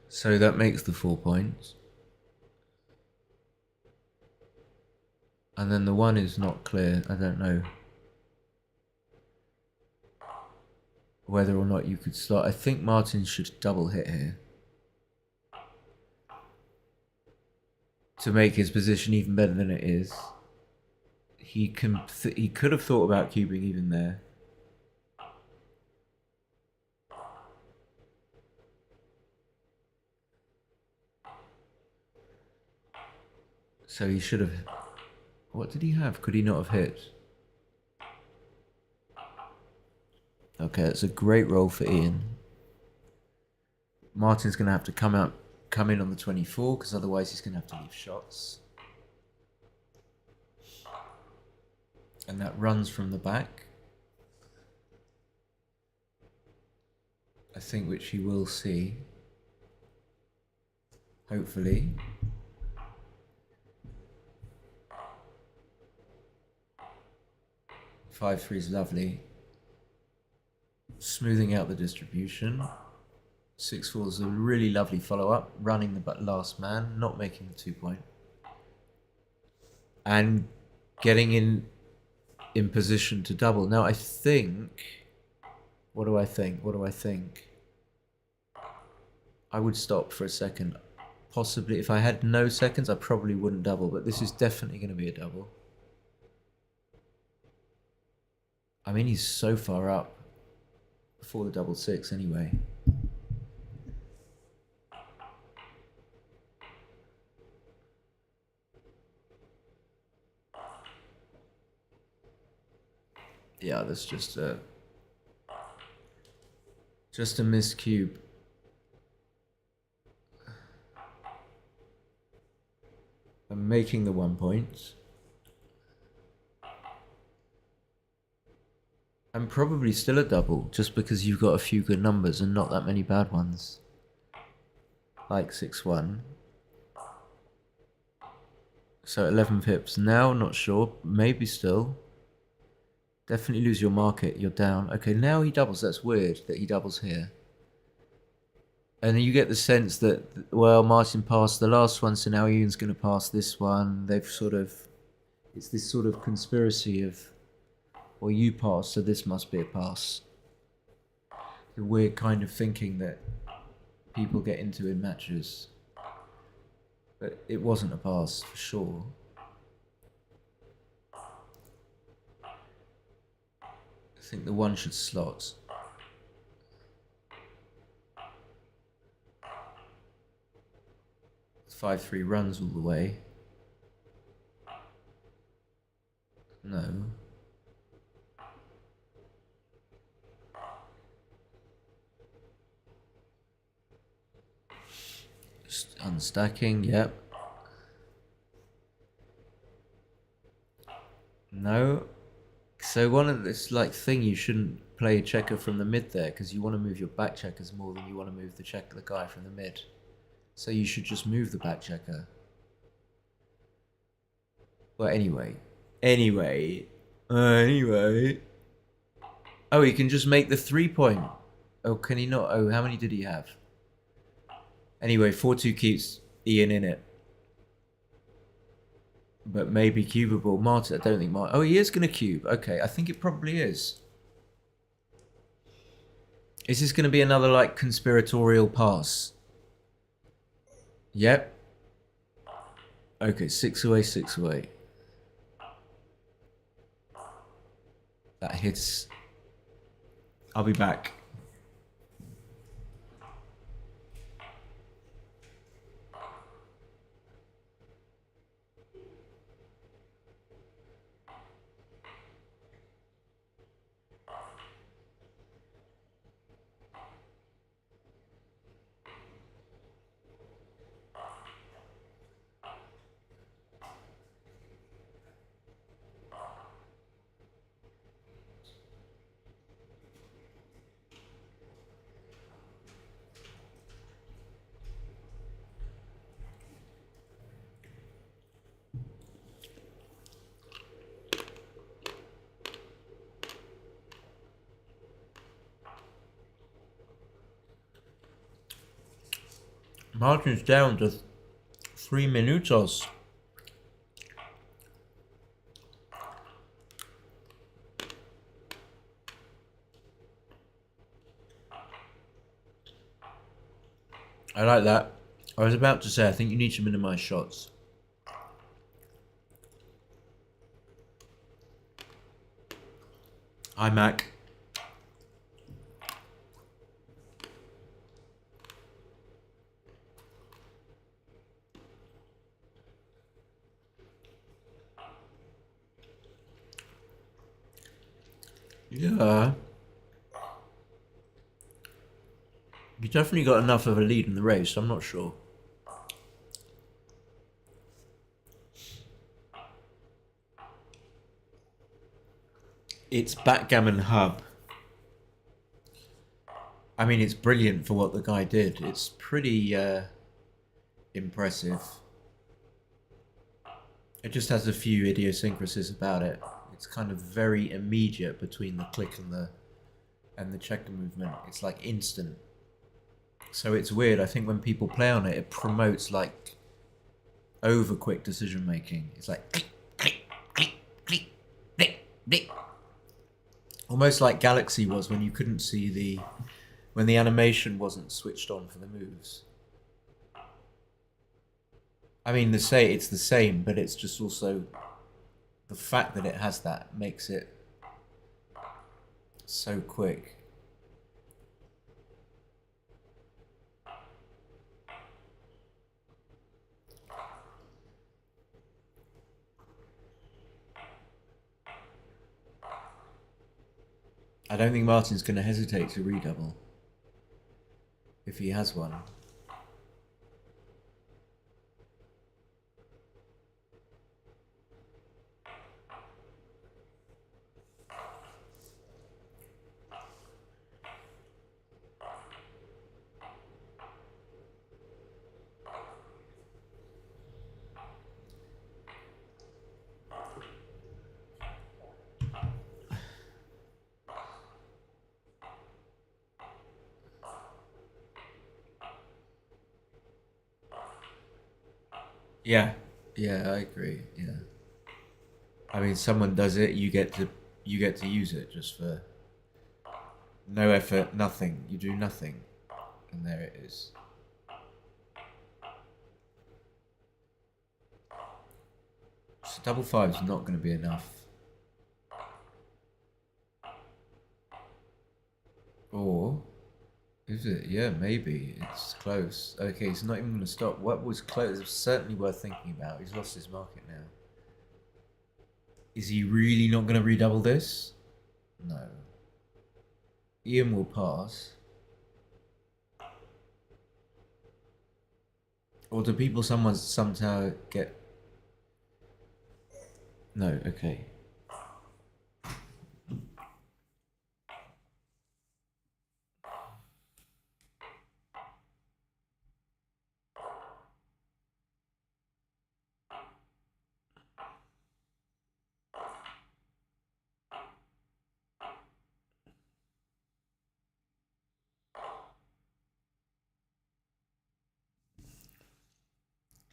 So that makes the 4 points. And then the 1 is not clear. I don't know whether or not you could start. I think Martin should double hit here to make his position even better than it is. He could have thought about cubing even there. So he should have. What did he have? Could he not have hit? Okay, it's a great roll for Ian. Martin's going to have to come in on the 24 because otherwise he's going to have to leave shots. And that runs from the back. I think which he will see. Hopefully. Five three is lovely. Smoothing out the distribution. 6-4 is a really lovely follow-up. Running the last man, not making the 2-point. And getting in position to double. Now I think... What do I think? I would stop for a second. Possibly, if I had no seconds, I probably wouldn't double. But this is definitely going to be a double. I mean, he's so far up before the double six anyway. Yeah, that's just a missed cube. I'm making the 1 point. I'm probably still a double, just because you've got a few good numbers and not that many bad ones. Like 6-1. So 11 pips. Now, not sure. Maybe still. Definitely lose your market. You're down. Okay, now he doubles. That's weird that he doubles here. And you get the sense that, well, Martin passed the last one, so now Ian's going to pass this one. They've sort of... It's this sort of conspiracy of... Well, you pass, so this must be a pass. The weird kind of thinking that people get into in matches. But it wasn't a pass, for sure. I think the one should slot. It's 5-3 runs all the way. No. Just unstacking, yep. No. So one of this thing, you shouldn't play a checker from the mid there because you want to move your back checkers more than you want to move the guy from the mid. So you should just move the back checker. Well, anyway. Oh, he can just make the 3-point. Oh, can he not? Oh, how many did he have? Anyway, 4-2 keeps Ian in it. But maybe cubable. Martin, I don't think Martin... Oh, he is going to cube. Okay, I think it probably is. Is this going to be another, conspiratorial pass? Yep. Okay, 6 away, 6 away. That hits. I'll be back. Martin's down to 3 minutos. I like that. I was about to say, I think you need to minimize shots. Hi, Mac. Yeah. definitely got enough of a lead in the race. I'm not sure. It's Backgammon Hub. I mean, it's brilliant for what the guy did. It's pretty impressive. It just has a few idiosyncrasies about it. It's kind of very immediate between the click and the checker movement. It's like instant. So it's weird. I think when people play on it, it promotes like over quick decision making. It's like click, click, click, click, click, click. Almost like Galaxy was when you couldn't see when the animation wasn't switched on for the moves. I mean, it's the same, but it's just also the fact that it has that makes it so quick. I don't think Martin's going to hesitate to redouble if he has one. Yeah, I agree. Yeah, I mean, someone does it, you get to use it just for no effort, nothing. You do nothing, and there it is. So double five's not going to be enough. Or is it? Yeah, maybe it's close. Okay, he's not even going to stop. What was close? It's certainly worth thinking about. He's lost his market now. Is he really not going to redouble this? No. Ian will pass. Or do people somehow get... No, okay.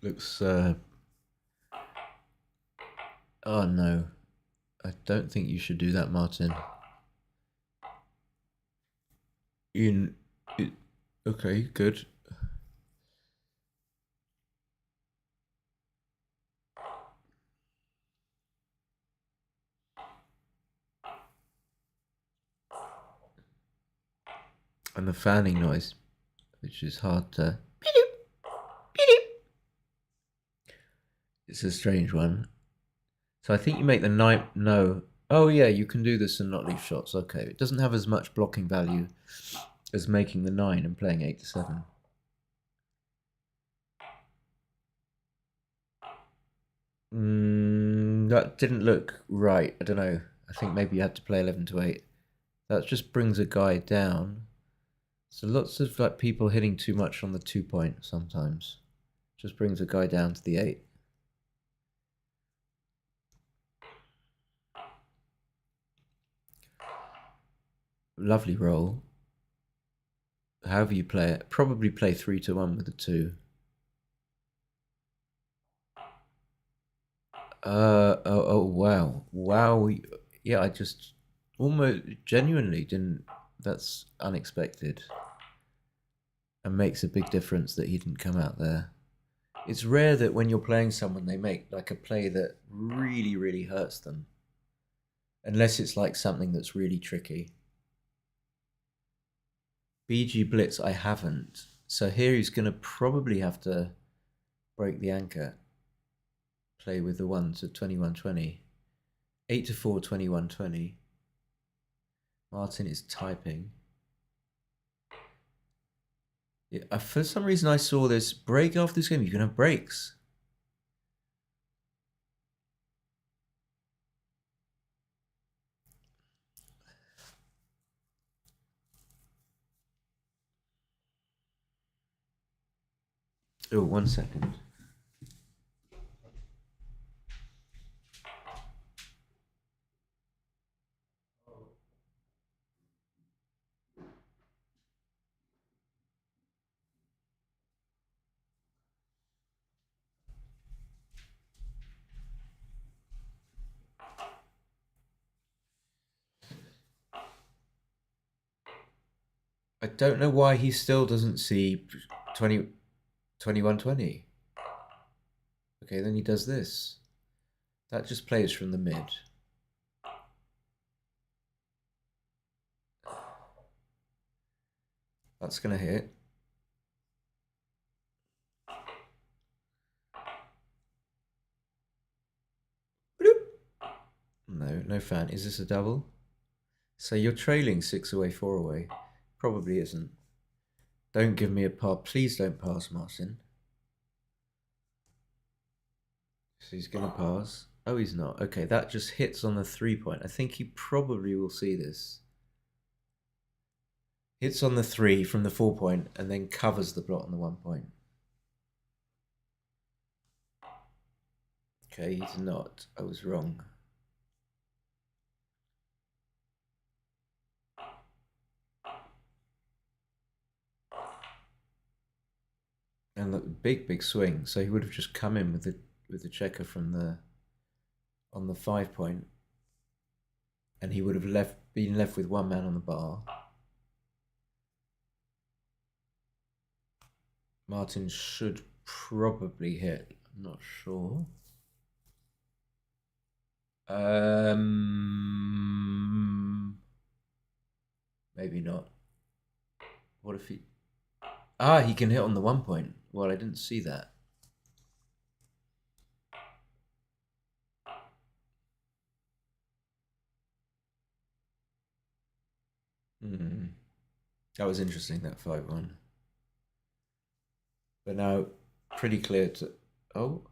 Looks, oh no. I don't think you should do that, Martin. Okay, good. And the fanning noise, which is hard to... It's a strange one. So I think you make the 9... No. Oh yeah, you can do this and not leave shots. Okay. It doesn't have as much blocking value as making the 9 and playing 8 to 7. That didn't look right. I don't know. I think maybe you had to play 11 to 8. That just brings a guy down. So lots of like people hitting too much on the 2 point sometimes. Just brings a guy down to the 8. Lovely roll. However you play it, probably play 3 to 1 with the 2. Oh wow. Yeah, I just almost genuinely didn't. That's unexpected, and makes a big difference that he didn't come out there. It's rare that when you're playing someone, they make like a play that really, really hurts them, unless it's like something that's really tricky. BG Blitz, I haven't. So here he's going to probably have to break the anchor. Play with the 1 to 21-20. 8 to 4, 21-20. Martin is typing. Yeah, for some reason, I saw this break after this game. You can have breaks. Oh, 1 second. I don't know why he still doesn't see 20, 21-20. Okay, then he does this. That just plays from the mid. That's going to hit. No, no fan. Is this a double? So you're trailing 6 away, 4 away. Probably isn't. Don't give me a pass. Please don't pass, Martin. So he's going to pass. Oh, he's not. Okay, that just hits on the 3-point. I think he probably will see this. Hits on the 3 from the 4-point and then covers the blot on the 1-point. Okay, he's not. I was wrong. And look, big swing. So he would have just come in with the checker from the on the 5-point, and he would have been left with one man on the bar. Martin should probably hit. I'm not sure. Maybe not. What if he? Ah, he can hit on the 1-point. Well, I didn't see that. That was interesting, that 5-1. But now, pretty clear to... Oh.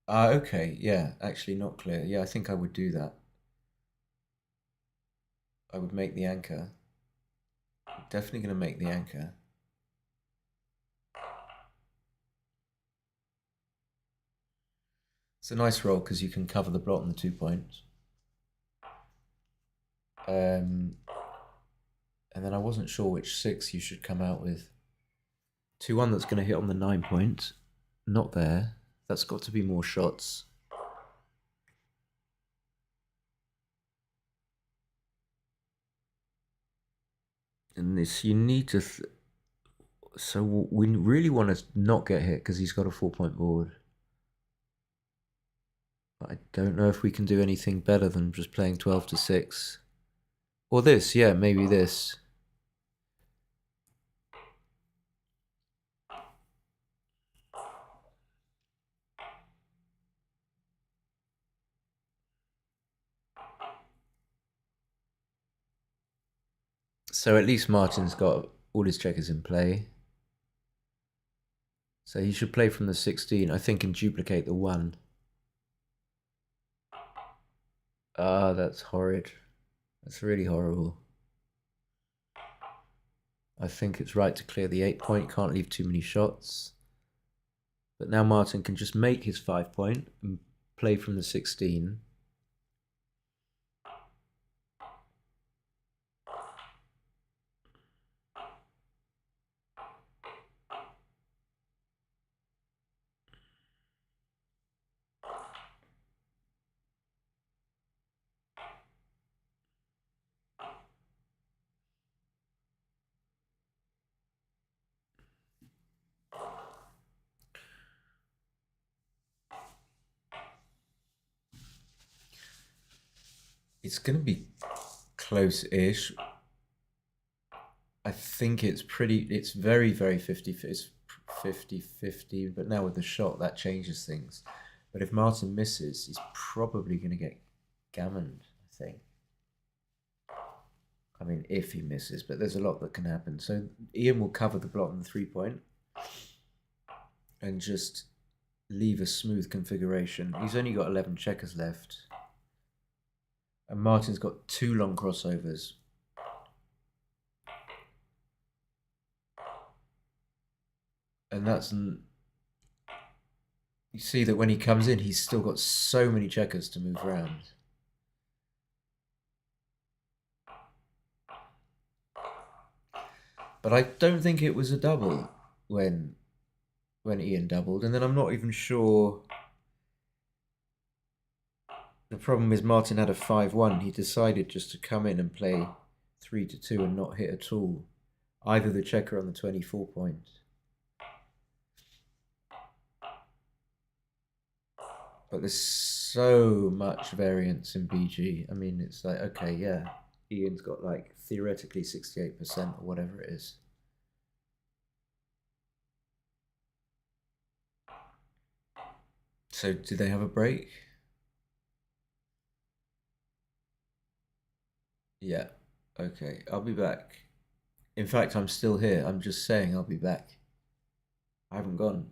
Ah, okay. Yeah, actually not clear. Yeah, I think I would do that. I would make the anchor. Definitely going to make the anchor. It's a nice roll because you can cover the blot on the 2 points. And then I wasn't sure which 6 you should come out with. 2-1 that's going to hit on the 9-point. Not there. That's got to be more shots. And this, you need to... So we really want to not get hit because he's got a 4-point board. But I don't know if we can do anything better than just playing 12-6. Or this, yeah, maybe this. So at least Martin's got all his checkers in play. So he should play from the 16, I think, and duplicate the 1. Ah, that's horrid. That's really horrible. I think it's right to clear the 8-point. Can't leave too many shots. But now Martin can just make his 5-point and play from the 16. It's going to be close-ish. I think it's very, very 50, it's 50-50, but now with the shot, that changes things. But if Martin misses, he's probably going to get gammoned, I think. I mean, if he misses, but there's a lot that can happen. So Ian will cover the blot on the 3-point and just leave a smooth configuration. He's only got 11 checkers left. And Martin's got 2 long crossovers. And that's... You see that when he comes in, he's still got so many checkers to move around. But I don't think it was a double when Ian doubled. And then I'm not even sure... The problem is Martin had a 5-1. He decided just to come in and play 3-2 and not hit at all. Either the checker on the 24 point. But there's so much variance in BG. I mean, it's like, okay, yeah. Ian's got like theoretically 68% or whatever it is. So do they have a break? Yeah. Okay, I'll be back. In fact, I'm still here. I'm just saying I'll be back. I haven't gone.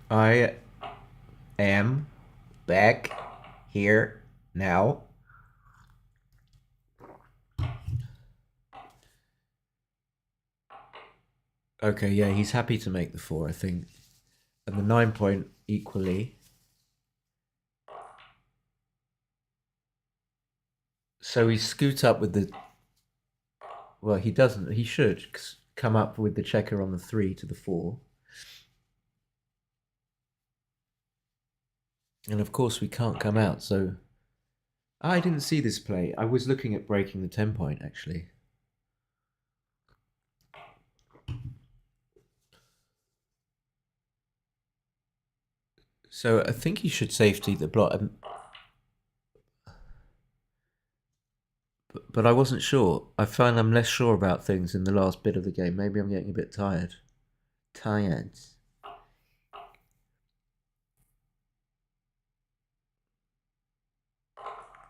I am back here now. Okay, yeah, he's happy to make the 4, I think. And the 9 point equally. So he scoot up with the. Well, he doesn't. He should come up with the checker on the 3 to the 4. And of course, we can't come out, so. I didn't see this play. I was looking at breaking the 10 point, actually. So I think he should safety the block. But I wasn't sure. I find I'm less sure about things in the last bit of the game. Maybe I'm getting a bit tired. Tired.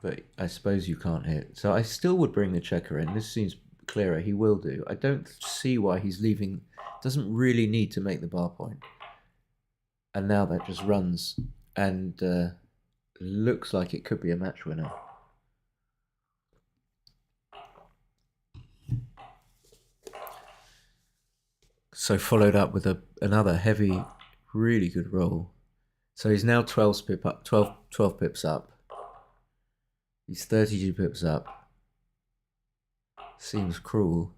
But I suppose you can't hit. So I still would bring the checker in. This seems clearer. He will do. I don't see why he's leaving. Doesn't really need to make the bar point. And now that just runs and looks like it could be a match winner. So followed up with another heavy, really good roll. So he's now 12 pips up. He's 32 pips up. Seems cruel.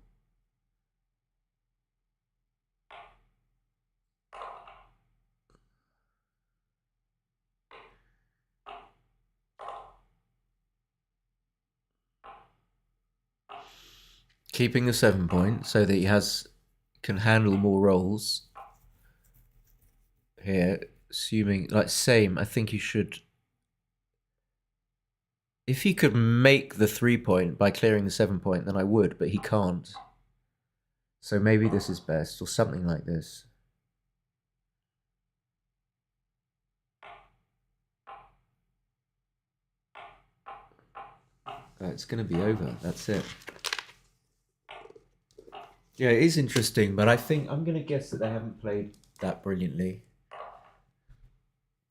Keeping the 7 point so that he can handle more rolls. Here, assuming like same, I think you should. If he could make the 3 point by clearing the 7 point, then I would, but he can't. So maybe this is best, or something like this. It's going to be over. That's it. Yeah, it is interesting, but I think I'm going to guess that they haven't played that brilliantly.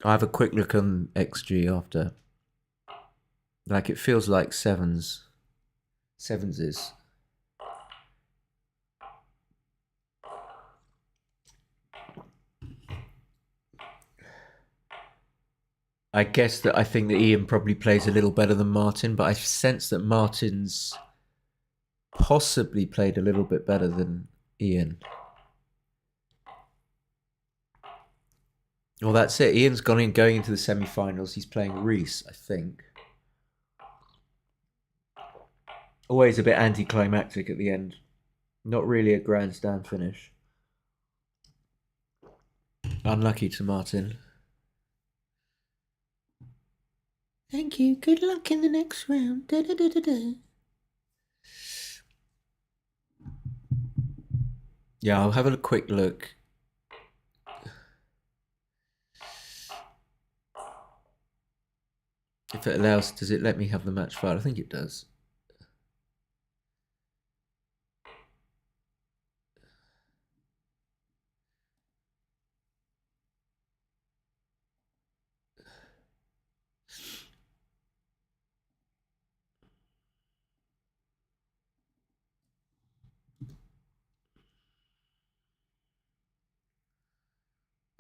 I have a quick look on XG after. Like, it feels like sevens is. I guess that I think that Ian probably plays a little better than Martin, but I sense that Martin's possibly played a little bit better than Ian. Well, that's it. Ian's going into the semi-finals. He's playing Reese, I think. Always a bit anticlimactic at the end. Not really a grandstand finish. Unlucky to Martin. Thank you. Good luck in the next round. Da, da, da, da, da. Yeah, I'll have a quick look. If it allows, does it let me have the match file? I think it does.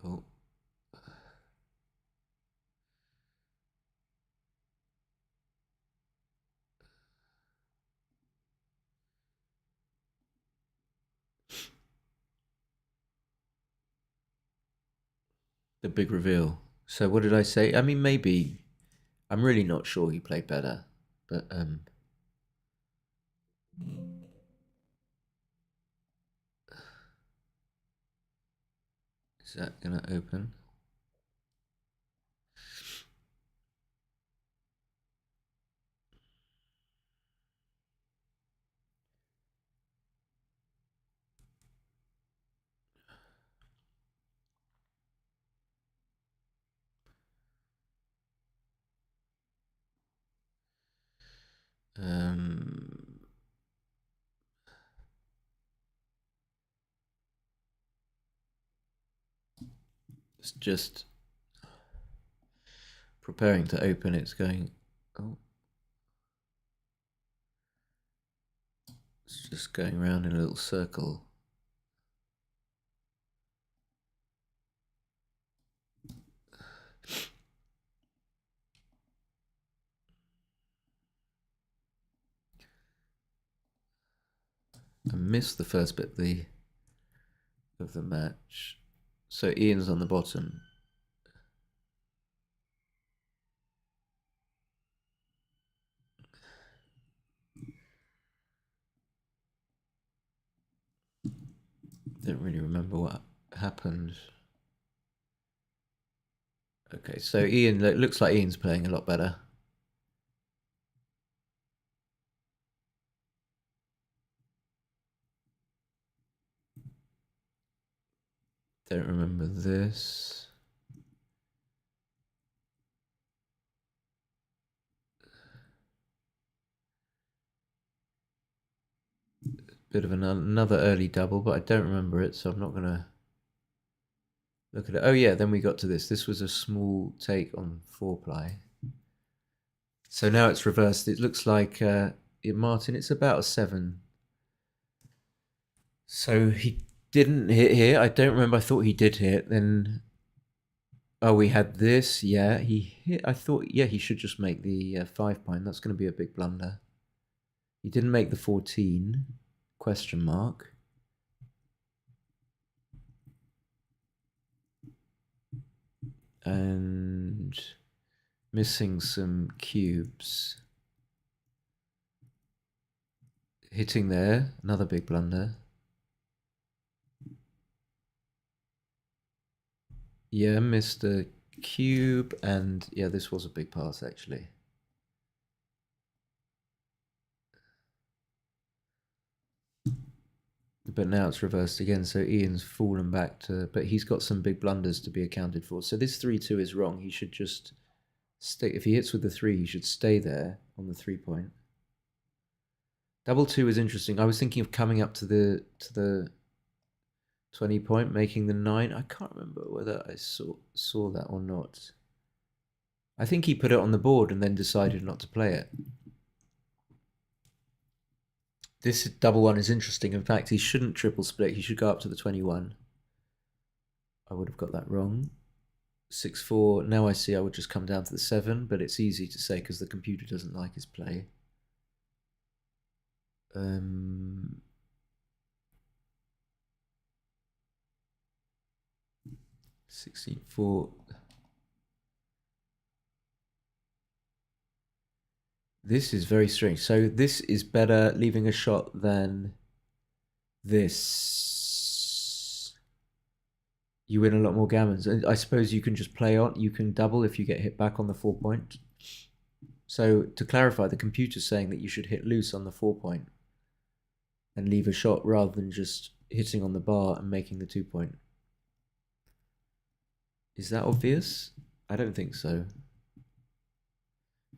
Oh. The big reveal. So what did I say? I mean, maybe. I'm really not sure he played better. But, is that going to open? Um, It's just preparing to open. It's going. Oh. It's just going around in a little circle. I missed the first bit of the match. So Ian's on the bottom. Don't really remember what happened. Okay, so Ian, it looks like Ian's playing a lot better. Don't remember this. Bit of another early double, but I don't remember it, so I'm not going to look at it. Oh yeah, then we got to this. This was a small take on 4-ply. So now it's reversed. It looks like Martin, it's about a 7. So he didn't hit here. I don't remember. I thought he did hit. Then, oh, we had this. Yeah, he hit. I thought, yeah, he should just make the 5-pine. That's going to be a big blunder. He didn't make the 14. Question mark. And missing some cubes. Hitting there. Another big blunder. Yeah, missed a cube, and yeah, this was a big pass actually. But now it's reversed again, so Ian's fallen back to, but he's got some big blunders to be accounted for. So this 3-2 is wrong. He should just stay. If he hits with the 3, he should stay there on the 3-point. Double 2 is interesting. I was thinking of coming up to the 20-point, making the 9. I can't remember whether I saw that or not. I think he put it on the board and then decided not to play it. This double 1 is interesting. In fact, he shouldn't triple split. He should go up to the 21. I would have got that wrong. 6-4. Now I see I would just come down to the 7, but it's easy to say because the computer doesn't like his play. 16-4. This is very strange. So this is better leaving a shot than this. You win a lot more gammons. I suppose you can just play on. You can double if you get hit back on the 4-point. So to clarify, the computer's saying that you should hit loose on the 4-point and leave a shot rather than just hitting on the bar and making the 2-point. Is that obvious? I don't think so.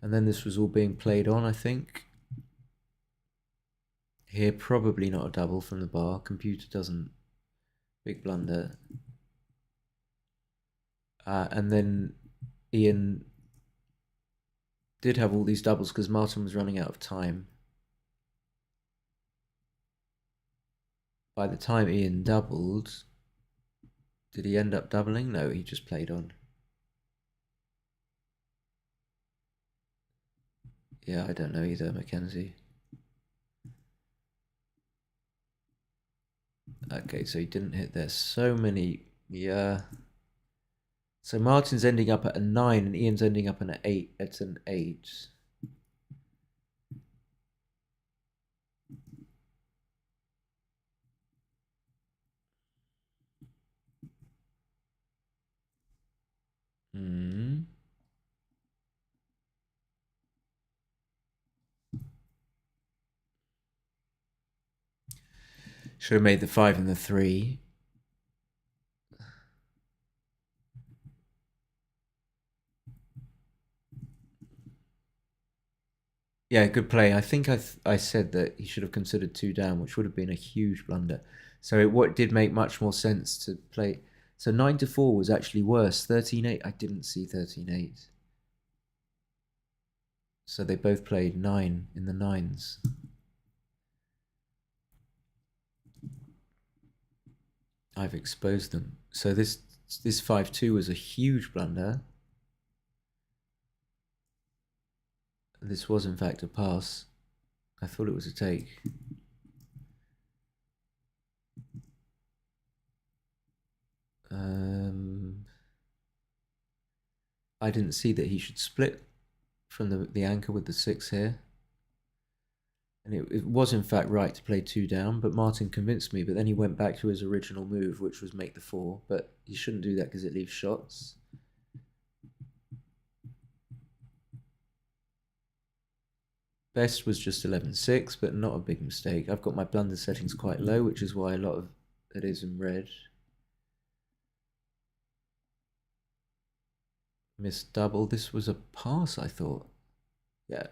And then this was all being played on, I think. Here, probably not a double from the bar. Computer doesn't. Big blunder. And then Ian did have all these doubles because Martin was running out of time. By the time Ian doubled, did he end up doubling? No, he just played on. Yeah, I don't know either, Mackenzie. Okay, so he didn't hit there. So many, yeah. So Martin's ending up at a 9 and Ian's ending up at an 8. It's an 8. Should have made the 5 and the 3. Yeah, good play. I think I said that he should have considered 2 down, which would have been a huge blunder. So what did make much more sense to play. So 9-4 was actually worse. 13-8, I didn't see 13-8. So they both played 9 in the nines. I've exposed them. So this 5-2 was a huge blunder. This was in fact a pass. I thought it was a take. I didn't see that he should split from the anchor with the 6 here. And it was in fact right to play 2 down, but Martin convinced me, but then he went back to his original move, which was make the 4, but you shouldn't do that because it leaves shots. Best was just 11-6, but not a big mistake. I've got my blunder settings quite low, which is why a lot of it is in red. Missed double. This was a pass, I thought. Yeah.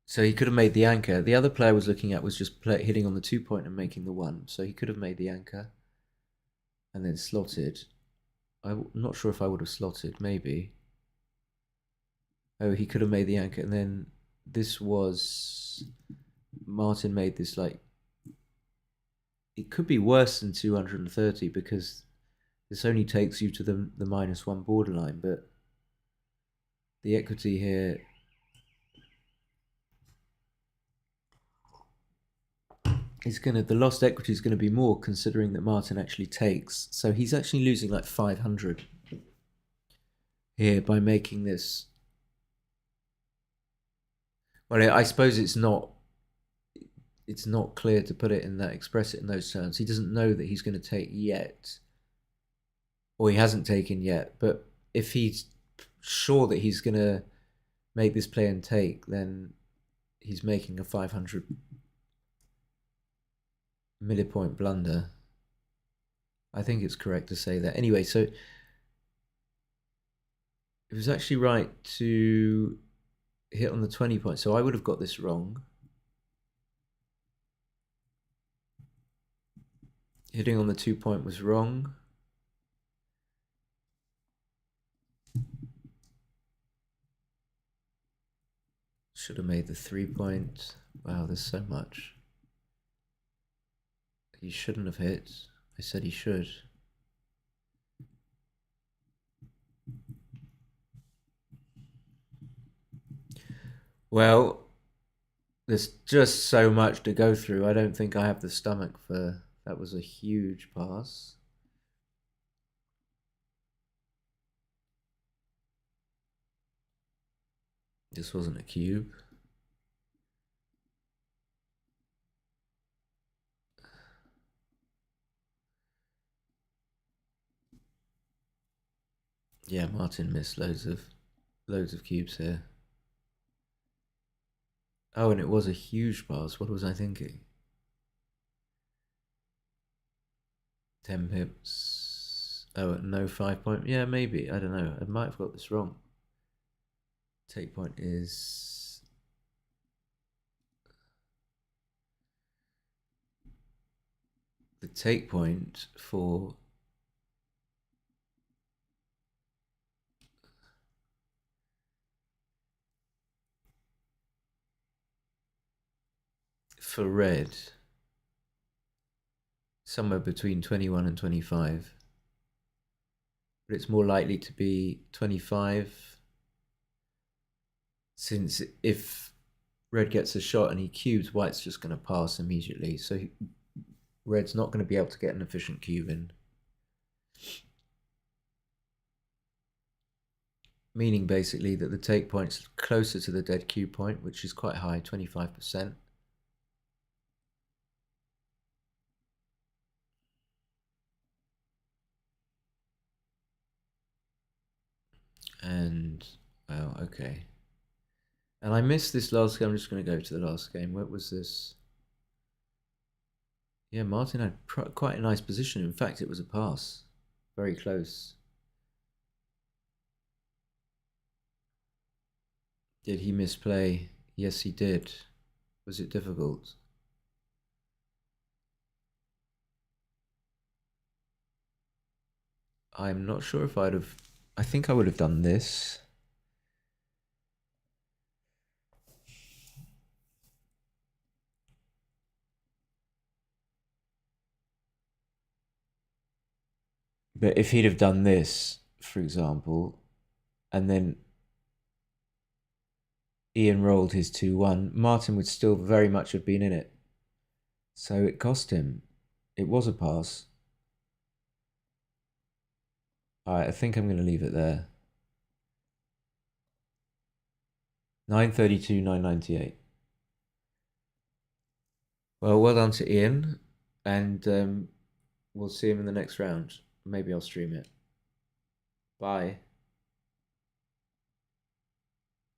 So he could have made the anchor. The other player was looking at was just hitting on the 2-point and making the 1. So he could have made the anchor and then slotted. I'm not sure if I would have slotted, maybe. Oh, he could have made the anchor, and then this was... Martin made this like... It could be worse than 230 because this only takes you to the -1 borderline, but the equity here... the lost equity is going to be more considering that Martin actually takes. So he's actually losing like 500 here by making this. Well, I suppose it's not clear to put it in that, express it in those terms. He doesn't know that he's going to take yet, or he hasn't taken yet. But if he's sure that he's going to make this play and take, then he's making a 500 millipoint blunder. I think it's correct to say that. Anyway, so it was actually right to hit on the 20 point. So I would have got this wrong. Hitting on the 2-point was wrong. Should have made the 3-point. Wow, there's so much. He shouldn't have hit. I said he should. Well, there's just so much to go through. I don't think I have the stomach for... That was a huge pass. This wasn't a cube. Yeah, Martin missed loads of cubes here. Oh, and it was a huge pass. What was I thinking? 10 pips. Oh, no 5-point. Yeah, maybe. I don't know. I might have got this wrong. Take point is... The take point for... For red, somewhere between 21 and 25, but it's more likely to be 25, since if red gets a shot and he cubes, white's just going to pass immediately, so red's not going to be able to get an efficient cube in, meaning basically that the take point's closer to the dead cube point, which is quite high, 25%. And, well, okay. And I missed this last game. I'm just going to go to the last game. What was this? Yeah, Martin had quite a nice position. In fact, it was a pass. Very close. Did he misplay? Yes, he did. Was it difficult? I'm not sure if I'd have... I think I would have done this. But if he'd have done this, for example, and then Ian rolled his 2-1, Martin would still very much have been in it. So it cost him. It was a pass. All right, I think I'm going to leave it there. 932, 998. Well done to Ian, and we'll see him in the next round. Maybe I'll stream it. Bye.